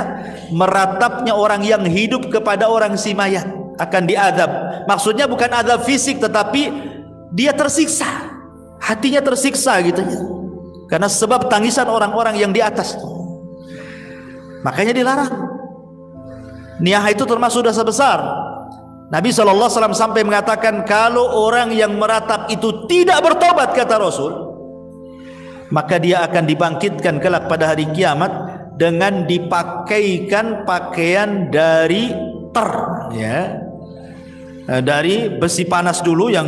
meratapnya orang yang hidup kepada orang si mayat akan diazab. Maksudnya bukan azab fisik, tetapi dia tersiksa, hatinya tersiksa gitu ya, karena sebab tangisan orang-orang yang di atas. Makanya dilarang. Niyah itu termasuk dosa besar. Nabi SAW sampai mengatakan, kalau orang yang meratap itu tidak bertobat kata Rasul, maka dia akan dibangkitkan kelak pada hari kiamat dengan dipakaikan pakaian dari ya, dari besi panas dulu yang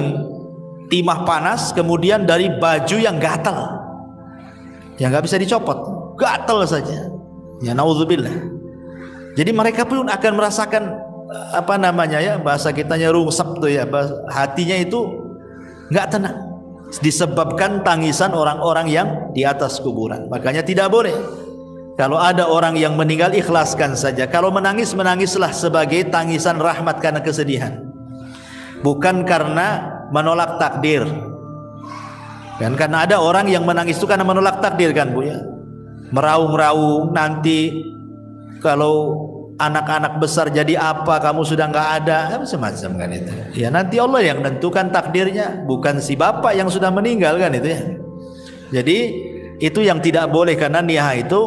timah panas, kemudian dari baju yang gatal, yang nggak bisa dicopot, gatal saja. Ya naudzubillah. Jadi mereka pun akan merasakan apa namanya ya, bahasa kitanya rungsep tuh ya, hatinya itu nggak tenang disebabkan tangisan orang-orang yang di atas kuburan. Makanya tidak boleh kalau ada orang yang meninggal, ikhlaskan saja. Kalau menangis, menangislah sebagai tangisan rahmat karena kesedihan, bukan karena menolak takdir kan. Karena ada orang yang menangis itu karena menolak takdir kan Bu ya, meraung-raung, nanti kalau anak-anak besar jadi apa, kamu sudah nggak ada, macam-macam kan itu ya. Nanti Allah yang menentukan takdirnya, bukan si bapak yang sudah meninggal kan itu ya. Jadi itu yang tidak boleh, karena niyah itu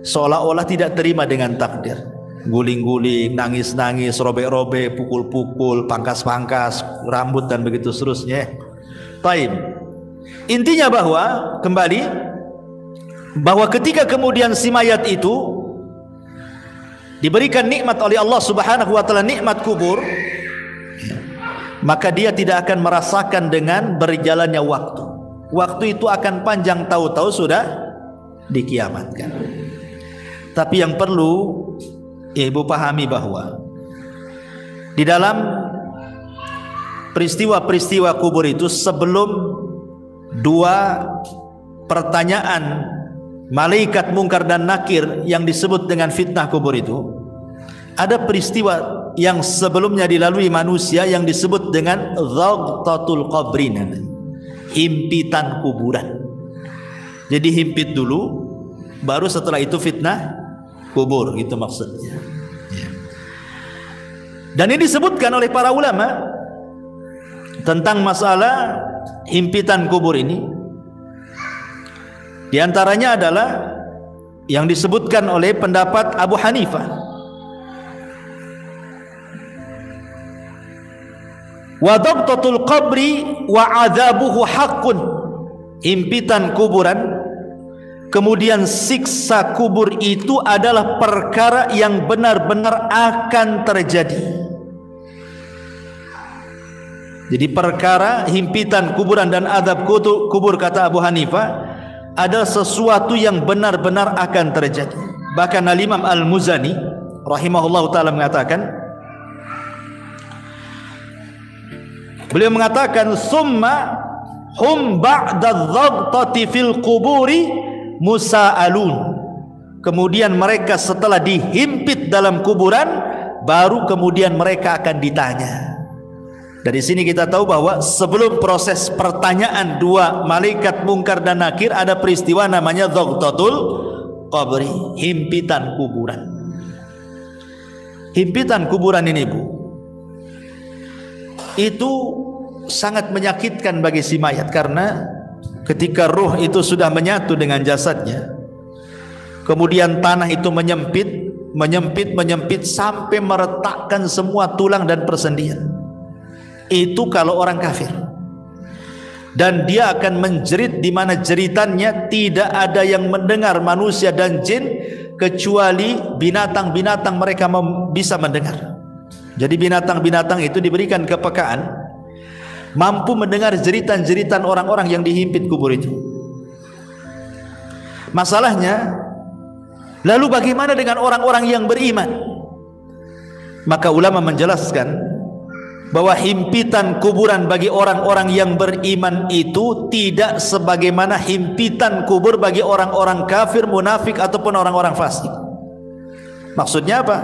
seolah-olah tidak terima dengan takdir, guling-guling, nangis-nangis, robek-robek, pukul-pukul, pangkas-pangkas rambut dan begitu seterusnya. Baik. Intinya bahwa ketika kemudian si mayat itu diberikan nikmat oleh Allah Subhanahu wa taala, nikmat kubur, maka dia tidak akan merasakan dengan berjalannya waktu. Waktu itu akan panjang, tahu-tahu sudah dikiamatkan. Tapi yang perlu ibu pahami bahwa di dalam peristiwa-peristiwa kubur itu, sebelum dua pertanyaan malaikat mungkar dan nakir yang disebut dengan fitnah kubur itu, ada peristiwa yang sebelumnya dilalui manusia yang disebut dengan dhagtatul qabrin, himpitan kuburan. Jadi himpit dulu, baru setelah itu fitnah kubur, gitu maksudnya. Dan ini disebutkan oleh para ulama tentang masalah himpitan kubur ini. Di antaranya adalah yang disebutkan oleh pendapat Abu Hanifah, wa dhagtatul qabri wa adzabuhu haqqun, himpitan kuburan kemudian siksa kubur itu adalah perkara yang benar-benar akan terjadi. Jadi perkara himpitan kuburan dan azab kubur, kata Abu Hanifah, adalah sesuatu yang benar-benar akan terjadi. Bahkan Al-Imam Al-Muzani rahimahullah ta'ala mengatakan, beliau mengatakan, summa hum ba'da dhagtati fil kuburi musa'alun, kemudian mereka setelah dihimpit dalam kuburan, baru kemudian mereka akan ditanya. Dari sini kita tahu bahwa sebelum proses pertanyaan dua malaikat mungkar dan nakir, ada peristiwa namanya dhagtatul qabri, himpitan kuburan. Himpitan kuburan ini, Bu, itu sangat menyakitkan bagi si mayat, karena ketika ruh itu sudah menyatu dengan jasadnya, kemudian tanah itu menyempit sampai meretakkan semua tulang dan persendian. Itu kalau orang kafir, dan dia akan menjerit di mana jeritannya tidak ada yang mendengar, manusia dan jin, kecuali binatang-binatang mereka bisa mendengar. Jadi binatang-binatang itu diberikan kepekaan, mampu mendengar jeritan-jeritan orang-orang yang dihimpit kubur itu. Masalahnya, lalu bagaimana dengan orang-orang yang beriman? Maka ulama menjelaskan bahwa himpitan kuburan bagi orang-orang yang beriman itu tidak sebagaimana himpitan kubur bagi orang-orang kafir, munafik ataupun orang-orang fasik. Maksudnya apa?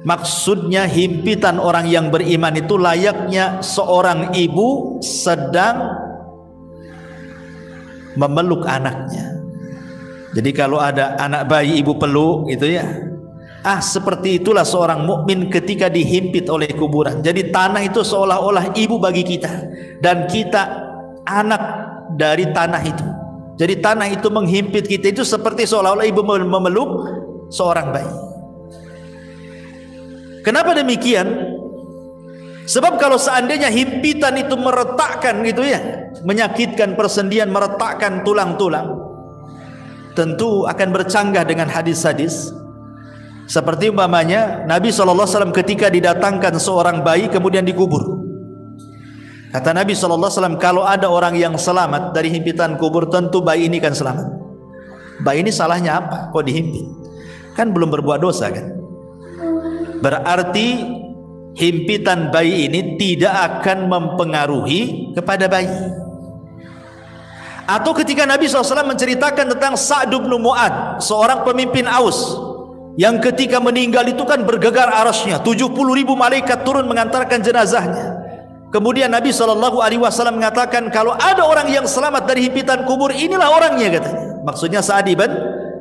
Maksudnya himpitan orang yang beriman itu layaknya seorang ibu sedang memeluk anaknya. Jadi kalau ada anak bayi ibu peluk gitu ya, seperti itulah seorang mukmin ketika dihimpit oleh kuburan. Jadi tanah itu seolah-olah ibu bagi kita, dan kita anak dari tanah itu. Jadi tanah itu menghimpit kita itu seperti seolah-olah ibu memeluk seorang bayi. Kenapa demikian? Sebab kalau seandainya himpitan itu meretakkan gitu ya, menyakitkan persendian, meretakkan tulang-tulang, tentu akan bercanggah dengan hadis-hadis. Seperti umpamanya Nabi SAW ketika didatangkan seorang bayi kemudian dikubur, kata Nabi SAW, kalau ada orang yang selamat dari himpitan kubur, tentu bayi ini kan selamat. Bayi ini salahnya apa? Kok dihimpit? Kan belum berbuat dosa kan? Berarti himpitan bayi ini tidak akan mempengaruhi kepada bayi. Atau ketika Nabi SAW menceritakan tentang Sa'd bin Mu'adz, seorang pemimpin Aus, yang ketika meninggal itu kan bergegar arasnya, 70.000 malaikat turun mengantarkan jenazahnya. Kemudian Nabi SAW mengatakan, kalau ada orang yang selamat dari himpitan kubur, inilah orangnya, katanya. Maksudnya Sa'd bin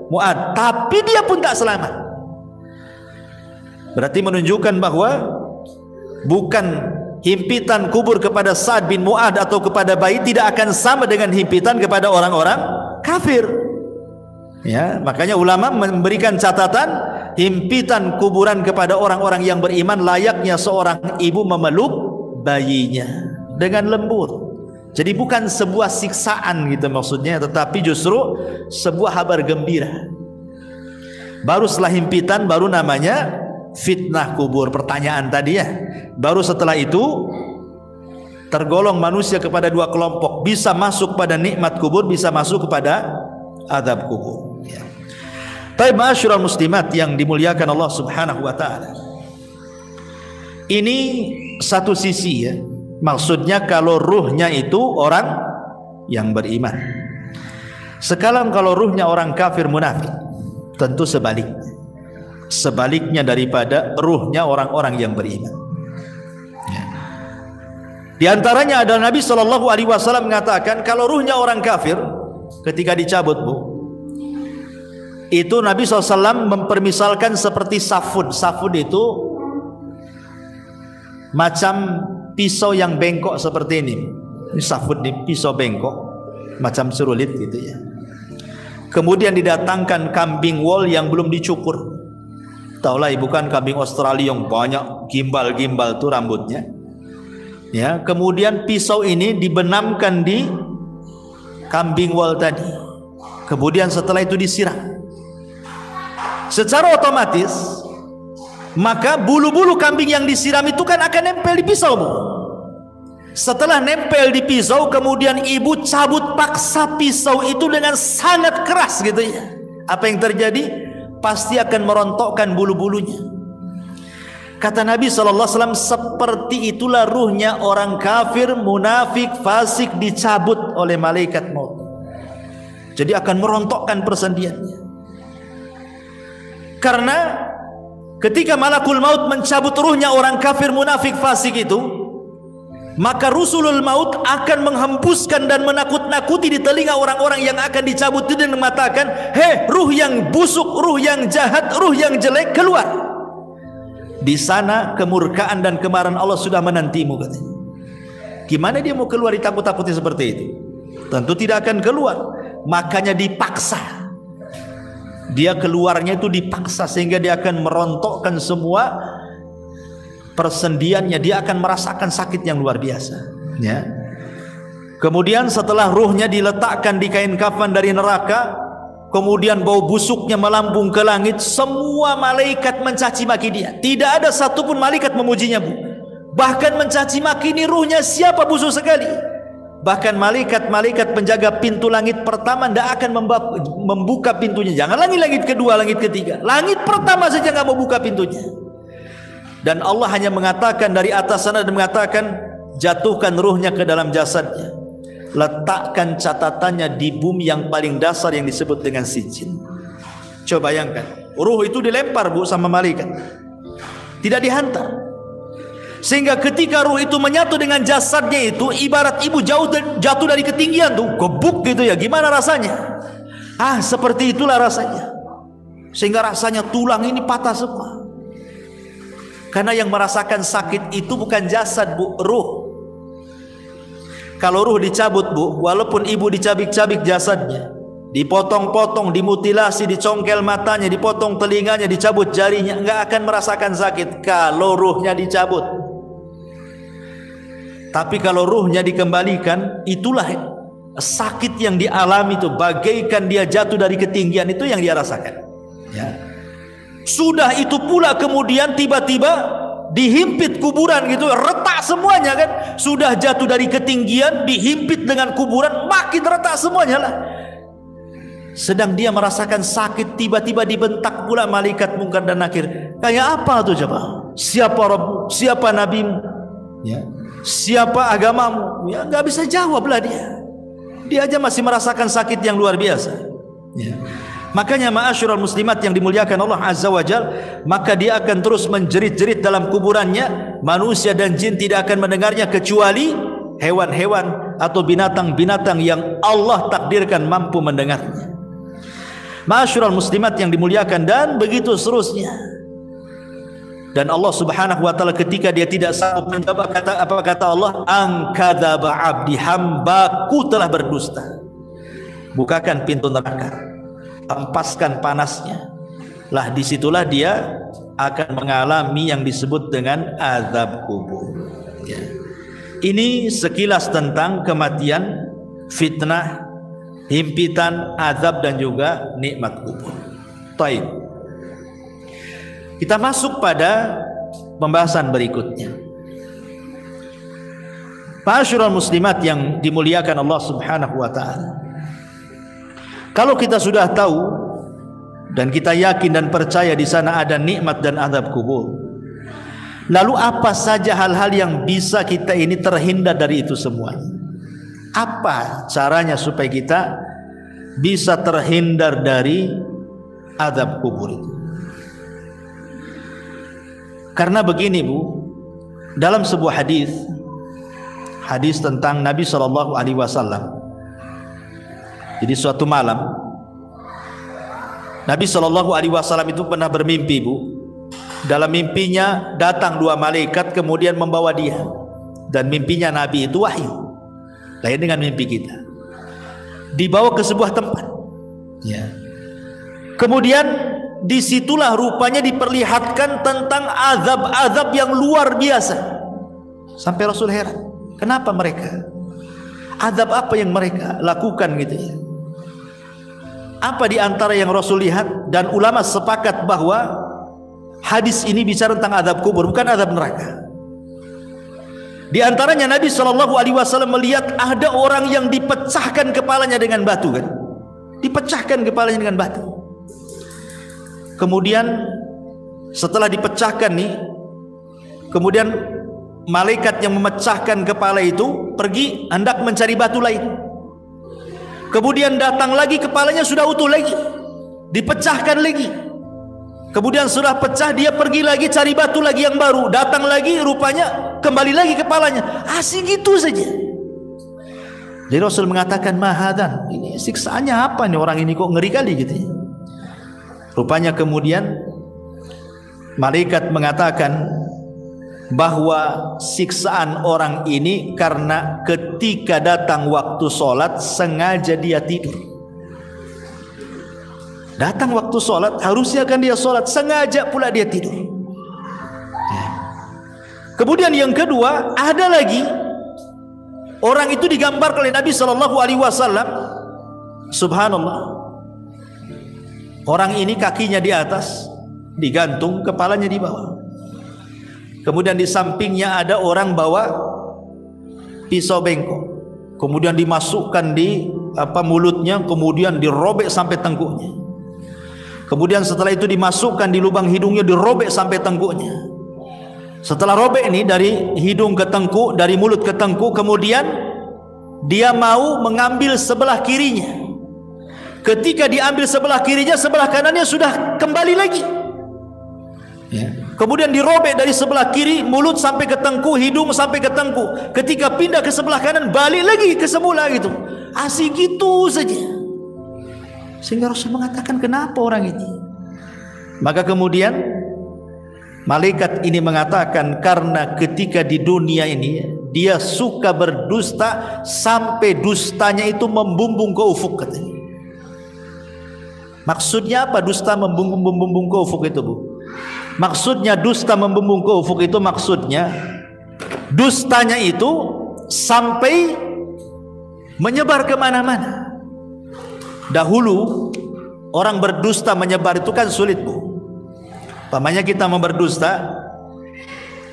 Mu'adz. Tapi dia pun tak selamat. Berarti menunjukkan bahwa bukan himpitan kubur kepada Sa'd bin Mu'adz atau kepada bayi tidak akan sama dengan himpitan kepada orang-orang kafir. Ya, makanya ulama memberikan catatan, himpitan kuburan kepada orang-orang yang beriman layaknya seorang ibu memeluk bayinya dengan lembut, Jadi bukan sebuah siksaan gitu maksudnya, tetapi justru sebuah kabar gembira. Baru setelah himpitan baru namanya fitnah kubur, pertanyaan tadi ya. Baru setelah itu tergolong manusia kepada dua kelompok, bisa masuk pada nikmat kubur, bisa masuk kepada azab kubur. Baik, ma'asyiral muslimat yang dimuliakan Allah Subhanahu wa taala. Ini satu sisi ya. Maksudnya kalau ruhnya itu orang yang beriman. Sekarang kalau ruhnya orang kafir munafik, tentu sebaliknya. Sebaliknya daripada ruhnya orang-orang yang beriman. Ya. Di antaranya adalah Nabi SAW mengatakan kalau ruhnya orang kafir ketika dicabut, Bu, itu Nabi SAW mempermisalkan seperti safud. Safud itu macam pisau yang bengkok seperti ini. Ini safud, di pisau bengkok macam serulit gitu ya. Kemudian didatangkan kambing wol yang belum dicukur. Taulah ibu kan kambing Australia yang banyak gimbal-gimbal tuh rambutnya. Ya, kemudian pisau ini dibenamkan di kambing wol tadi. Kemudian setelah itu disiram. Secara otomatis maka bulu-bulu kambing yang disiram itu kan akan nempel di pisau, Bu. Setelah nempel di pisau, kemudian ibu cabut paksa pisau itu dengan sangat keras gitu ya. Apa yang terjadi? Pasti akan merontokkan bulu-bulunya. Kata Nabi SAW, seperti itulah ruhnya orang kafir, munafik, fasik dicabut oleh malaikat maut. Jadi akan merontokkan persendiannya. Karena ketika malakul maut mencabut ruhnya orang kafir, munafik, fasik itu, maka rusulul maut akan menghembuskan dan menakut-nakuti di telinga orang-orang yang akan dicabut itu dan mengatakan, hei ruh yang busuk, ruh yang jahat, ruh yang jelek, keluar. Di sana kemurkaan dan kemarahan Allah sudah menantimu, katanya. Gimana dia mau keluar ditakut-takuti seperti itu? Tentu tidak akan keluar. Makanya dipaksa. Dia keluarnya itu dipaksa sehingga dia akan merontokkan semua persendiannya. Dia akan merasakan sakit yang luar biasa ya. Kemudian setelah ruhnya diletakkan di kain kafan dari neraka, kemudian bau busuknya melambung ke langit, semua malaikat mencaci maki dia. Tidak ada satupun malaikat memujinya, Bu. Bahkan mencaci maki, ini ruhnya siapa busuk sekali. Bahkan malaikat-malaikat penjaga pintu langit pertama tidak akan membuka pintunya. Jangan langit kedua, langit ketiga. Langit pertama saja nggak mau buka pintunya. Dan Allah hanya mengatakan dari atas sana dan mengatakan, jatuhkan ruhnya ke dalam jasadnya. Letakkan catatannya di bumi yang paling dasar yang disebut dengan sijin. Coba bayangkan, ruh itu dilempar, Bu, sama malaikat. Tidak dihantar. Sehingga ketika ruh itu menyatu dengan jasadnya itu, ibarat ibu jatuh dari ketinggian tuh, gebuk gitu ya. Gimana rasanya? Seperti itulah rasanya. Sehingga rasanya tulang ini patah semua. Karena yang merasakan sakit itu bukan jasad, Bu, ruh. Kalau ruh dicabut, Bu, walaupun ibu dicabik-cabik jasadnya, dipotong-potong, dimutilasi, dicongkel matanya, dipotong telinganya, dicabut jarinya, nggak akan merasakan sakit kalau ruhnya dicabut. Tapi kalau ruhnya dikembalikan, itulah sakit yang dialami itu, bagaikan dia jatuh dari ketinggian, itu yang dia rasakan ya. Sudah itu pula kemudian tiba-tiba dihimpit kuburan gitu, retak semuanya kan. Sudah jatuh dari ketinggian, dihimpit dengan kuburan, makin retak semuanya lah. Sedang dia merasakan sakit, tiba-tiba dibentak pula malaikat Munkar dan Nakir. Kayak apa tuh coba? Siapa Rabbu? Siapa Nabimu? Ya. Siapa agamamu? Ya, nggak bisa jawablah dia. Dia aja masih merasakan sakit yang luar biasa. Ya. Makanya ma'asyiral muslimat yang dimuliakan Allah Azza wa Jal, maka dia akan terus menjerit-jerit dalam kuburannya. Manusia dan jin tidak akan mendengarnya kecuali hewan-hewan atau binatang-binatang yang Allah takdirkan mampu mendengarnya. Ma'asyiral muslimat yang dimuliakan, dan begitu seterusnya. Dan Allah Subhanahu wa taala ketika dia tidak sanggup menjawab, apa kata Allah? Angkadzaba abdi, hambaku telah berdusta. Bukakan pintu neraka, hempaskan panasnya. Lah disitulah dia akan mengalami yang disebut dengan azab kubur ya. Ini sekilas tentang kematian, fitnah, himpitan, azab dan juga nikmat kubur. Baik. Kita masuk pada pembahasan berikutnya. Ma'asyiral muslimat yang dimuliakan Allah Subhanahu wa taala. Kalau kita sudah tahu dan kita yakin dan percaya di sana ada nikmat dan azab kubur, lalu apa saja hal-hal yang bisa kita ini terhindar dari itu semua? Apa caranya supaya kita bisa terhindar dari azab kubur itu? Karena begini Bu, dalam sebuah hadis tentang Nabi SAW. Jadi suatu malam Nabi SAW itu pernah bermimpi Bu. Dalam mimpinya datang dua malaikat kemudian membawa dia. Dan mimpinya Nabi itu wahyu, lain dengan mimpi kita. Dibawa ke sebuah tempat ya. Kemudian disitulah rupanya diperlihatkan tentang azab-azab yang luar biasa. Sampai Rasul heran, kenapa mereka? Azab apa yang mereka lakukan gitu ya? Apa di antara yang Rasul lihat? Dan ulama sepakat bahwa hadis ini bicara tentang azab kubur, bukan azab neraka. Di antaranya Nabi SAW melihat ada orang yang dipecahkan kepalanya dengan batu kan? Dipecahkan kepalanya dengan batu. Kemudian setelah dipecahkan nih, kemudian malaikat yang memecahkan kepala itu pergi hendak mencari batu lain. Kemudian datang lagi, kepalanya sudah utuh lagi, dipecahkan lagi. Kemudian sudah pecah, dia pergi lagi cari batu lagi yang baru, datang lagi, rupanya kembali lagi kepalanya. Asik gitu saja. Jadi Rasul mengatakan, mahadan, ini siksaannya apa nih orang ini, kok ngeri kali gitu ya. Rupanya kemudian malaikat mengatakan bahwa siksaan orang ini karena ketika datang waktu sholat sengaja dia tidur. Datang waktu sholat, harusnya kan dia sholat, sengaja pula dia tidur. Kemudian yang kedua, ada lagi orang itu digambarkan oleh Nabi SAW. Subhanallah, orang ini kakinya di atas digantung, kepalanya di bawah. Kemudian di sampingnya ada orang bawa pisau bengkok, kemudian dimasukkan di mulutnya, kemudian dirobek sampai tengkuknya. Kemudian setelah itu dimasukkan di lubang hidungnya, dirobek sampai tengkuknya. Setelah robek ini dari hidung ke tengkuk, dari mulut ke tengkuk, kemudian dia mau mengambil sebelah kirinya. Ketika diambil sebelah kirinya, sebelah kanannya sudah kembali lagi ya. Kemudian dirobek dari sebelah kiri, mulut sampai ke tengkuk, hidung sampai ke tengkuk. Ketika pindah ke sebelah kanan, balik lagi ke semula gitu. Asik gitu saja. Sehingga Rasul mengatakan, kenapa orang ini? Maka kemudian malaikat ini mengatakan, karena ketika di dunia ini dia suka berdusta sampai dustanya itu membumbung ke ufuk katanya. Maksudnya apa dusta membumbung ke ufuk itu Bu? Maksudnya dusta membumbung ke ufuk itu maksudnya dustanya itu sampai menyebar kemana-mana. Dahulu orang berdusta menyebar itu kan sulit Bu. Pamannya kita mau berdusta,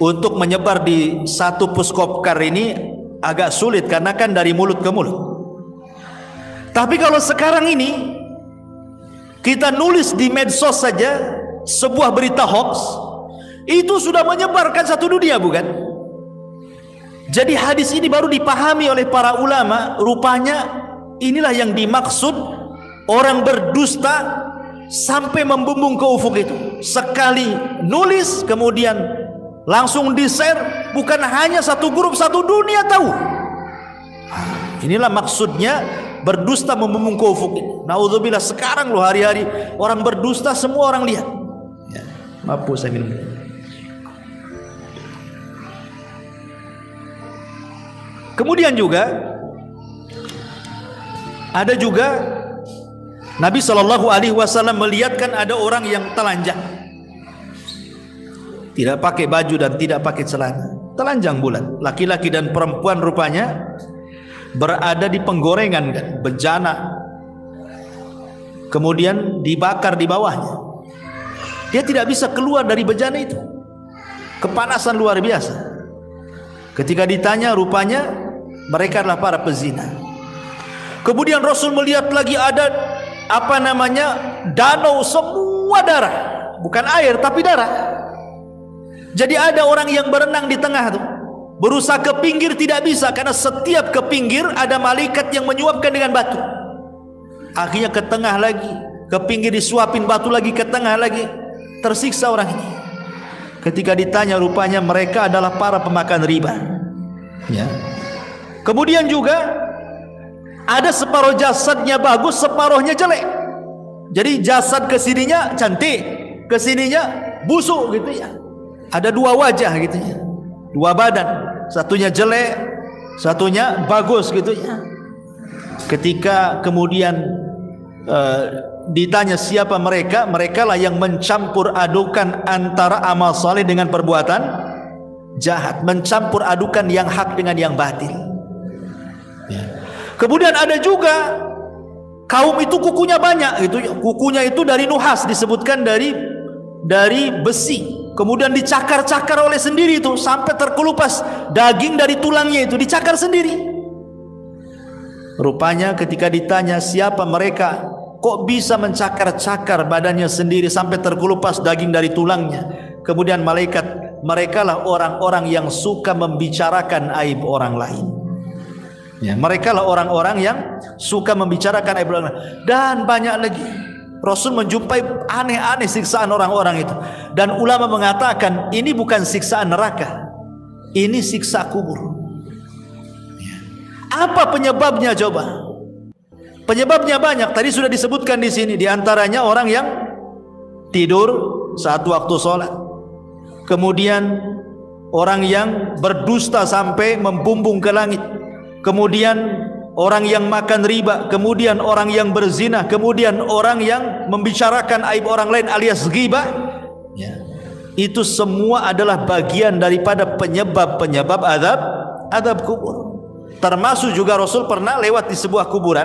untuk menyebar di satu puskopkar ini agak sulit karena kan dari mulut ke mulut. Tapi kalau sekarang ini kita nulis di medsos saja sebuah berita hoax, itu sudah menyebarkan satu dunia bukan? Jadi hadis ini baru dipahami oleh para ulama, rupanya inilah yang dimaksud orang berdusta sampai membumbung ke ufuk itu. Sekali nulis kemudian langsung di-share, bukan hanya satu grup, satu dunia tahu. Inilah maksudnya berdusta membumbung ke ufuk ini. Naudzubillah, sekarang loh hari-hari orang berdusta semua orang lihat. Maaf saya minum. Kemudian juga ada juga Nabi SAW melihatkan ada orang yang telanjang, tidak pakai baju dan tidak pakai celana. telanjang bulat. Laki-laki dan perempuan rupanya berada di penggorengan kan, bejana. Kemudian dibakar di bawahnya. Dia tidak bisa keluar dari bejana itu. Kepanasan luar biasa. Ketika ditanya, rupanya mereka adalah para pezina. Kemudian Rasul melihat lagi ada danau semua darah, bukan air tapi darah. Jadi ada orang yang berenang di tengah tuh, berusaha ke pinggir tidak bisa karena setiap ke pinggir ada malaikat yang menyuapkan dengan batu. Akhirnya ke tengah lagi, ke pinggir disuapin batu lagi, ke tengah lagi, tersiksa orang ini. Ketika ditanya, rupanya mereka adalah para pemakan riba. Ya. Kemudian juga ada separuh jasadnya bagus, separuhnya jelek. Jadi jasad kesininya cantik, kesininya busuk gitu ya. Ada dua wajah gitu ya, dua badan, satunya jelek, satunya bagus gitu ya. Ketika kemudian ditanya siapa mereka, mereka lah yang mencampur adukan antara amal saleh dengan perbuatan jahat, mencampur adukan yang hak dengan yang batil. Ya. Kemudian ada juga kaum itu kukunya banyak, itu kukunya itu dari nuhas, disebutkan dari besi. Kemudian dicakar-cakar oleh sendiri itu sampai terkelupas daging dari tulangnya itu dicakar sendiri. Rupanya ketika ditanya siapa mereka, kok bisa mencakar-cakar badannya sendiri sampai terkelupas daging dari tulangnya. Kemudian malaikat, merekalah orang-orang yang suka membicarakan aib orang lain. Ya, merekalah orang-orang yang suka membicarakan aib orang lain. Dan banyak lagi. Rasul menjumpai aneh-aneh siksaan orang-orang itu. Dan ulama mengatakan ini bukan siksaan neraka, ini siksa kubur. Apa penyebabnya coba? Penyebabnya banyak. Tadi sudah disebutkan di sini. Di antaranya orang yang tidur saat waktu sholat. Kemudian orang yang berdusta sampai membumbung ke langit. Kemudian orang yang makan riba. Kemudian orang yang berzina. Kemudian orang yang membicarakan aib orang lain alias ghibah. Ya. Itu semua adalah bagian daripada penyebab-penyebab azab kubur. Termasuk juga Rasul pernah lewat di sebuah kuburan.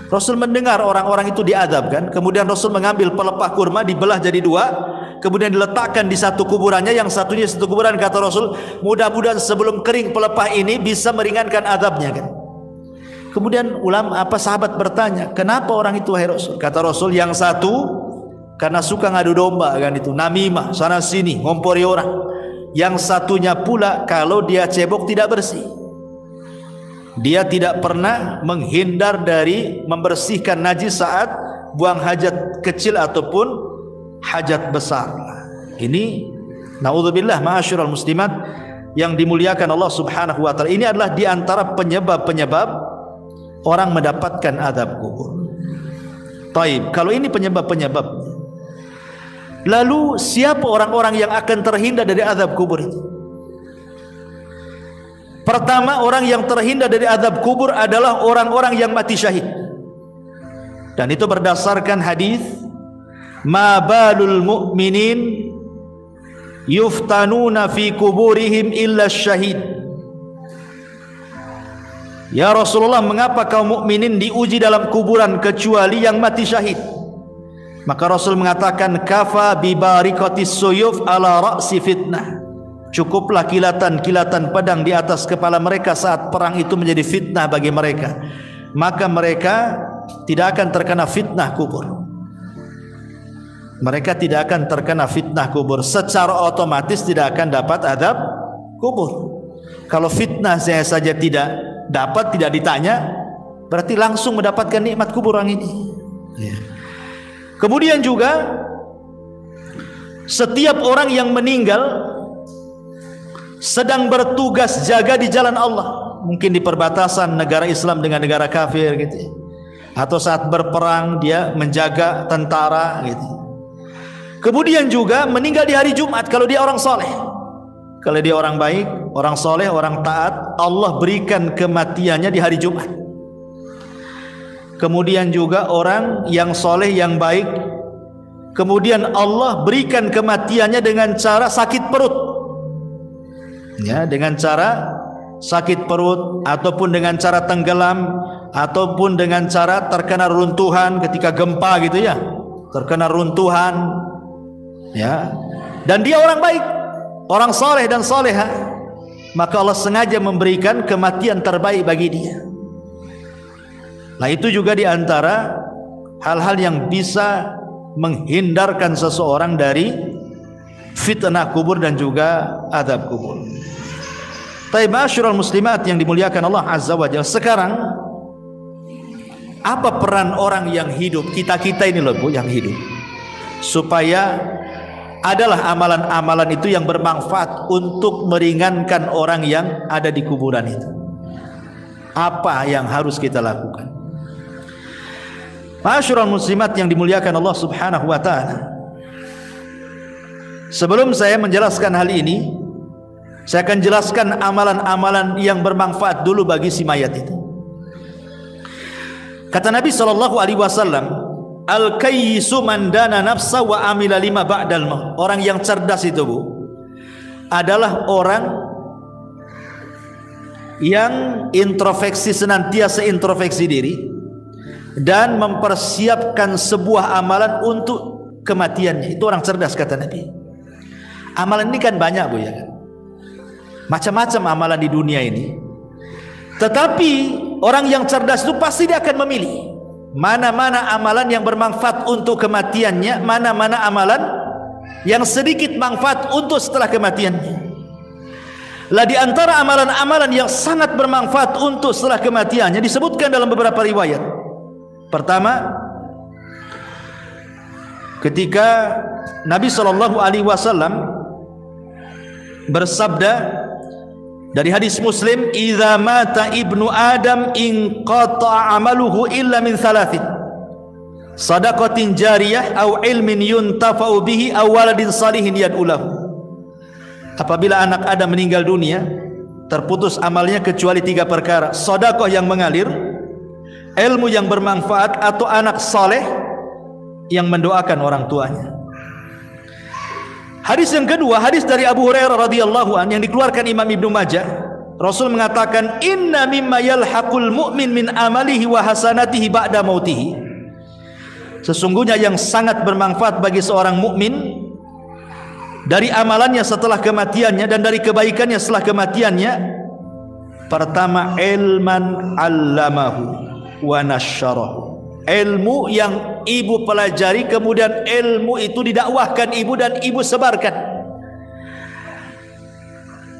Rasul mendengar orang-orang itu diazabkan. Kemudian Rasul mengambil pelepah kurma, dibelah jadi dua, kemudian diletakkan di satu kuburannya, yang satunya satu kuburan. Kata Rasul, mudah-mudahan sebelum kering pelepah ini bisa meringankan azabnya kan. Kemudian sahabat bertanya, kenapa orang itu wahai Rasul? Kata Rasul, yang satu karena suka ngadu domba kan, itu namimah, sana sini ngompori orang. Yang satunya pula kalau dia cebok tidak bersih. Dia tidak pernah menghindar dari membersihkan najis saat buang hajat kecil ataupun hajat besar. Ini naudzubillah ma'asyiral muslimat yang dimuliakan Allah Subhanahu wa taala. Ini adalah di antara penyebab-penyebab orang mendapatkan azab kubur. Taib, kalau ini penyebab-penyebab, lalu siapa orang-orang yang akan terhindar dari azab kubur itu? Pertama, orang yang terhindar dari azab kubur adalah orang-orang yang mati syahid. Dan itu berdasarkan hadis, ma balul mu'minin yuftanuna fi kuburihim illa syahid. Ya Rasulullah, mengapa kaum mukminin diuji dalam kuburan kecuali yang mati syahid? Maka Rasul mengatakan, kafa bi barikatis suyuf ala ra'si fitnah. Cukuplah kilatan-kilatan pedang di atas kepala mereka saat perang itu menjadi fitnah bagi mereka. Maka mereka tidak akan terkena fitnah kubur. Mereka tidak akan terkena fitnah kubur. Secara otomatis tidak akan dapat azab kubur. Kalau fitnah saya saja tidak dapat, tidak ditanya, berarti langsung mendapatkan nikmat kubur orang ini. Ya. Kemudian juga setiap orang yang meninggal sedang bertugas jaga di jalan Allah, mungkin di perbatasan negara Islam dengan negara kafir gitu, atau saat berperang dia menjaga tentara gitu. Kemudian juga meninggal di hari Jumat kalau dia orang soleh. Kalau dia orang baik, orang soleh, orang taat, Allah berikan kematiannya di hari Jumat. Kemudian juga orang yang soleh, yang baik, kemudian Allah berikan kematiannya dengan cara sakit perut. ya, dengan cara sakit perut, ataupun dengan cara tenggelam, ataupun dengan cara terkena runtuhan ketika gempa gitu ya, terkena runtuhan, ya, dan dia orang baik, orang soleh dan soleha, maka Allah sengaja memberikan kematian terbaik bagi dia. Nah, itu juga diantara hal-hal yang bisa menghindarkan seseorang dari fitnah kubur dan juga azab kubur. Taib ma'asyiral muslimat yang dimuliakan Allah Azza wa Jalla, sekarang apa peran orang yang hidup, kita-kita ini loh Bu, yang hidup, supaya adalah amalan-amalan itu yang bermanfaat untuk meringankan orang yang ada di kuburan itu. Apa yang harus kita lakukan? Ma'asyiral muslimat yang dimuliakan Allah Subhanahu wa taala, sebelum saya menjelaskan hal ini, saya akan jelaskan amalan-amalan yang bermanfaat dulu bagi si mayat itu. Kata Nabi SAW, al-kayyisu man dana nafsa wa amila lima ba'dal maut. Orang yang cerdas itu Bu, adalah orang yang introspeksi, senantiasa introspeksi diri dan mempersiapkan sebuah amalan untuk kematiannya. Itu orang cerdas kata Nabi. Amalan ini kan banyak Bu ya kan? Macam-macam amalan di dunia ini. Tetapi orang yang cerdas itu pasti dia akan memilih mana-mana amalan yang bermanfaat untuk kematiannya, mana-mana amalan yang sedikit manfaat untuk setelah kematiannya. Lah di antara amalan-amalan yang sangat bermanfaat untuk setelah kematiannya disebutkan dalam beberapa riwayat. Pertama, ketika Nabi SAW bersabda dari hadis Muslim, "Idza mata ibnu Adam inqata'a amaluhu illa min thalathin. Shadaqatin jariyah aw ilmin yuntafa'u bihi aw waladin salihin yad'u lahu." Apabila anak Adam meninggal dunia, terputus amalnya kecuali 3 perkara: sedekah yang mengalir, ilmu yang bermanfaat, atau anak saleh yang mendoakan orang tuanya. Hadis yang kedua, hadis dari Abu Hurairah radhiyallahu an yang dikeluarkan Imam Ibnu Majah. Rasul mengatakan, "Inna mimma yalhaqul mu'min min amalihi wa hasanatihi ba'da mautihi." Sesungguhnya yang sangat bermanfaat bagi seorang mukmin dari amalannya setelah kematiannya dan dari kebaikannya setelah kematiannya, pertama, ilman 'allamahu wa nasyarahu. Ilmu yang ibu pelajari, kemudian ilmu itu didakwahkan ibu dan ibu sebarkan.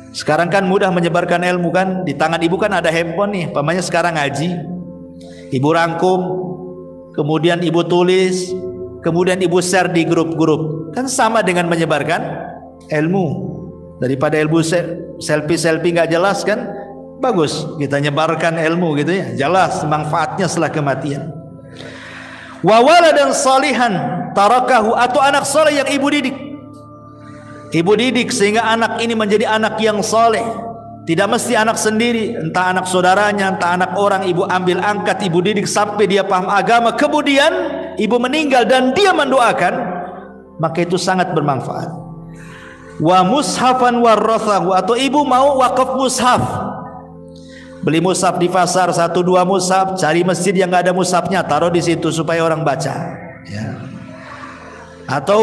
Sekarang kan mudah menyebarkan ilmu kan, di tangan ibu kan ada handphone nih, pamannya sekarang ngaji, ibu rangkum, kemudian ibu tulis, kemudian ibu share di grup-grup, kan sama dengan menyebarkan ilmu. Daripada ilmu selfie nggak jelas kan, bagus kita nyebarkan ilmu gitu ya, jelas manfaatnya setelah kematian. Wa waladan salihan tarakahu, atau anak saleh yang ibu didik. Ibu didik sehingga anak ini menjadi anak yang saleh. Tidak mesti anak sendiri, entah anak saudaranya, entah anak orang, ibu ambil angkat, ibu didik sampai dia paham agama, kemudian ibu meninggal dan dia mendoakan, maka itu sangat bermanfaat. Wa mushafan warathahu, atau ibu mau wakaf mushaf, beli mushaf di pasar 1-2 mushaf, cari masjid yang nggak ada mushafnya, taruh di situ supaya orang baca ya. Atau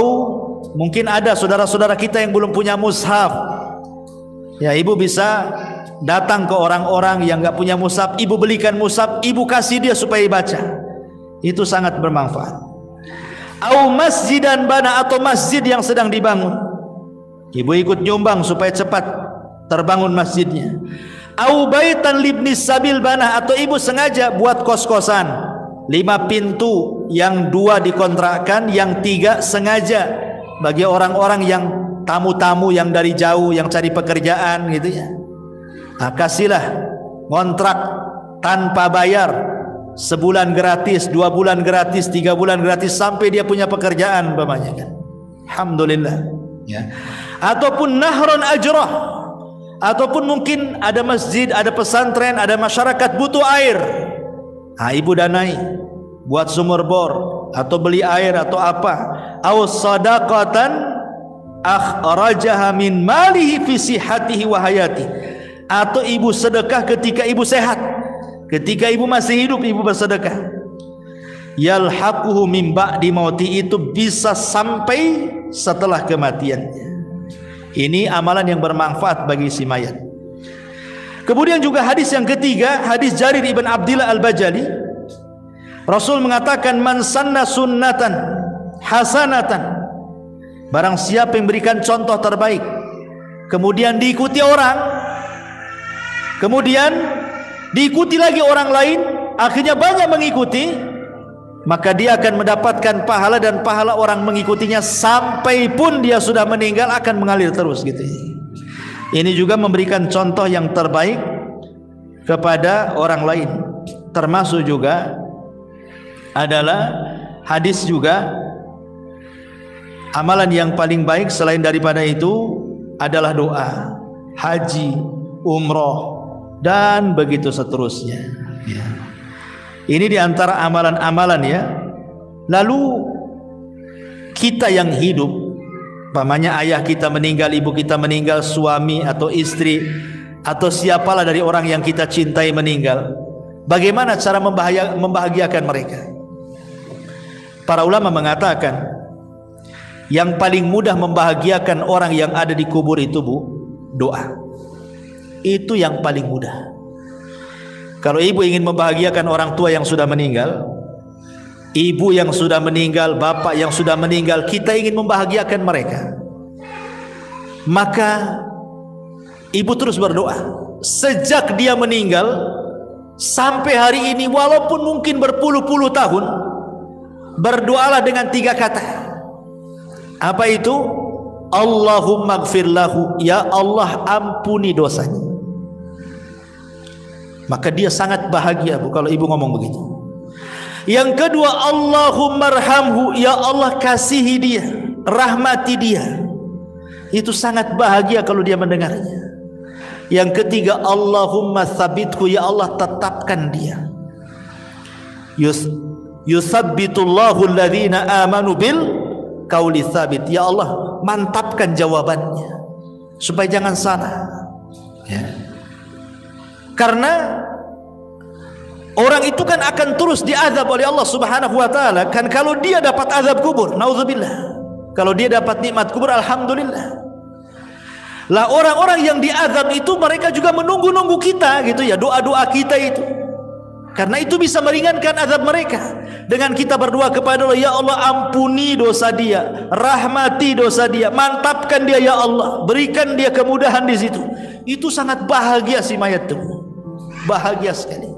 mungkin ada saudara-saudara kita yang belum punya mushaf ya, ibu bisa datang ke orang-orang yang nggak punya mushaf, ibu belikan mushaf, ibu kasih dia supaya baca. Itu sangat bermanfaat. Au masjidan bana, atau masjid yang sedang dibangun, ibu ikut nyumbang supaya cepat terbangun masjidnya. Au baitan libnis sabil bana, atau ibu sengaja buat kos-kosan 5 pintu, yang 2 dikontrakkan, yang 3 sengaja bagi orang-orang yang tamu-tamu yang dari jauh yang cari pekerjaan gitu ya. Nah, kasihlah kontrak tanpa bayar, sebulan gratis, 2 bulan gratis, 3 bulan gratis, sampai dia punya pekerjaan umpamanya kan. Alhamdulillah ya. Ataupun nahron ajrah, ataupun mungkin ada masjid, ada pesantren, ada masyarakat butuh air, nah, ibu danai buat sumur bor atau beli air atau apa. Aw sadaqatan akhrajaha min malihi fi sihhatihi wa hayati, atau ibu sedekah ketika ibu sehat, ketika ibu masih hidup ibu bersedekah. Yalhaquhu min ba'di mauti, itu bisa sampai setelah kematiannya. Ini amalan yang bermanfaat bagi si mayat. Kemudian juga hadis yang ketiga, hadis Jarir ibn Abdillah al-Bajali. Rasul mengatakan, man sanna sunnatan hasanatan, barang siapa yang berikan contoh terbaik kemudian diikuti orang, kemudian diikuti lagi orang lain, akhirnya banyak mengikuti, maka dia akan mendapatkan pahala, dan pahala orang mengikutinya sampai pun dia sudah meninggal akan mengalir terus gitu. Ini juga memberikan contoh yang terbaik kepada orang lain. Termasuk juga adalah hadis juga, amalan yang paling baik selain daripada itu adalah doa, haji, umroh, dan begitu seterusnya ya. Ini diantara amalan-amalan ya. Lalu kita yang hidup, umpamanya ayah kita meninggal, ibu kita meninggal, suami atau istri atau siapalah dari orang yang kita cintai meninggal, bagaimana cara membahagiakan mereka? Para ulama mengatakan yang paling mudah membahagiakan orang yang ada di kubur itu doa. Itu yang paling mudah. Kalau ibu ingin membahagiakan orang tua yang sudah meninggal, ibu yang sudah meninggal, bapak yang sudah meninggal, kita ingin membahagiakan mereka, maka ibu terus berdoa sejak dia meninggal sampai hari ini, walaupun mungkin berpuluh-puluh tahun. Berdoalah dengan 3 kata. Apa itu? Allahumma gfir lahu, ya Allah ampuni dosanya. Maka dia sangat bahagia Bu kalau ibu ngomong begitu. Yang kedua, Allahumma arhamhu, ya Allah kasihi dia, rahmati dia. Itu sangat bahagia kalau dia mendengarnya. Yang ketiga, Allahumma tsabithu, ya Allah tetapkan dia. Yutsabbitullahu alladhina amanu bil qauli tsabit, ya Allah mantapkan jawabannya supaya jangan salah ya. Karena orang itu kan akan terus diazab oleh Allah Subhanahu wa taala. Kan kalau dia dapat azab kubur, naudzubillah. Kalau dia dapat nikmat kubur, alhamdulillah. Lah orang-orang yang diazab itu mereka juga menunggu-nunggu kita gitu ya, doa-doa kita itu. Karena itu bisa meringankan azab mereka. Dengan kita berdoa kepada Allah, ya Allah ampuni dosa dia, rahmati dosa dia, mantapkan dia ya Allah, berikan dia kemudahan di situ. Itu sangat bahagia si mayat itu. Bahagia sekali.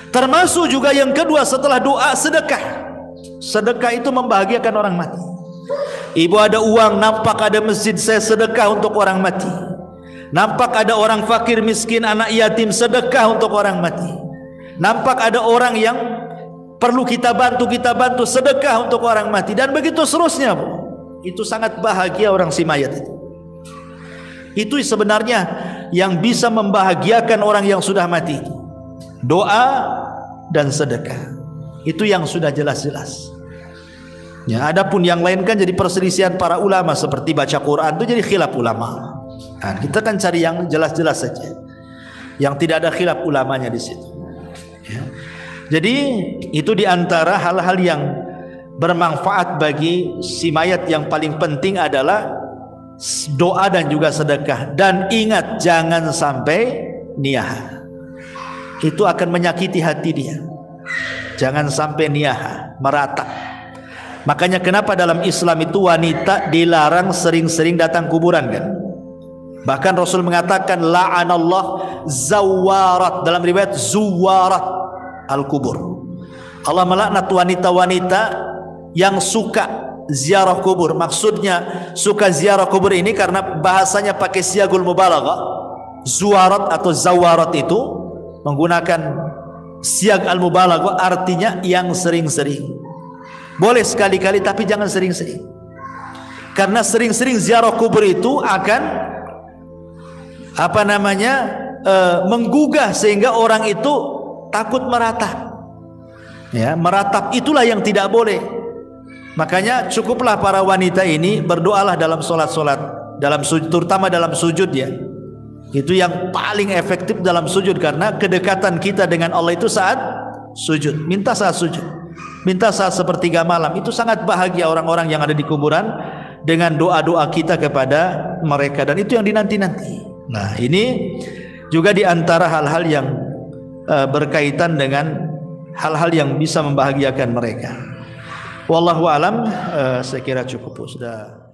Termasuk juga yang kedua setelah doa, sedekah. Sedekah itu membahagiakan orang mati. Ibu ada uang, nampak ada masjid, saya sedekah untuk orang mati. Nampak ada orang fakir miskin, anak yatim, sedekah untuk orang mati. Nampak ada orang yang perlu kita bantu, sedekah untuk orang mati. Dan begitu seterusnya Bu. Itu sangat bahagia orang si mayat itu. Itu sebenarnya yang bisa membahagiakan orang yang sudah mati. Doa dan sedekah. Itu yang sudah jelas-jelas. Ya, adapun yang lain kan jadi perselisihan para ulama, seperti baca Quran itu jadi khilaf ulama. Nah, kita kan cari yang jelas-jelas saja, yang tidak ada khilaf ulamanya di situ. Ya. Jadi itu diantara hal-hal yang bermanfaat bagi si mayat. Yang paling penting adalah doa dan juga sedekah. Dan ingat, jangan sampai niyaha. Itu akan menyakiti hati dia. Jangan sampai niyaha, merata. Makanya kenapa dalam Islam itu wanita dilarang sering-sering datang kuburan kan? Bahkan Rasul mengatakan la'anallah zawarat, dalam riwayat zuwarat al-kubur. Allah melaknat wanita-wanita yang suka ziarah kubur. Maksudnya suka ziarah kubur ini karena bahasanya pakai siagul mubalaghah. Zuwarat atau zawarat itu menggunakan siag al-mubalaghah, artinya yang sering-sering. Boleh sekali-kali tapi jangan sering-sering. Karena sering-sering ziarah kubur itu akan menggugah sehingga orang itu takut meratap. Ya, meratap itulah yang tidak boleh. Makanya cukuplah para wanita ini berdoalah dalam solat-solat, dalam sujud, terutama dalam sujud ya. Itu yang paling efektif dalam sujud, karena kedekatan kita dengan Allah itu saat sujud. Minta saat sujud, minta saat sepertiga malam. Itu sangat bahagia orang-orang yang ada di kuburan dengan doa-doa kita kepada mereka, dan itu yang dinanti-nanti. Nah, ini juga diantara hal-hal yang berkaitan dengan hal-hal yang bisa membahagiakan mereka. Wallahu alam, saya kira cukup sudah.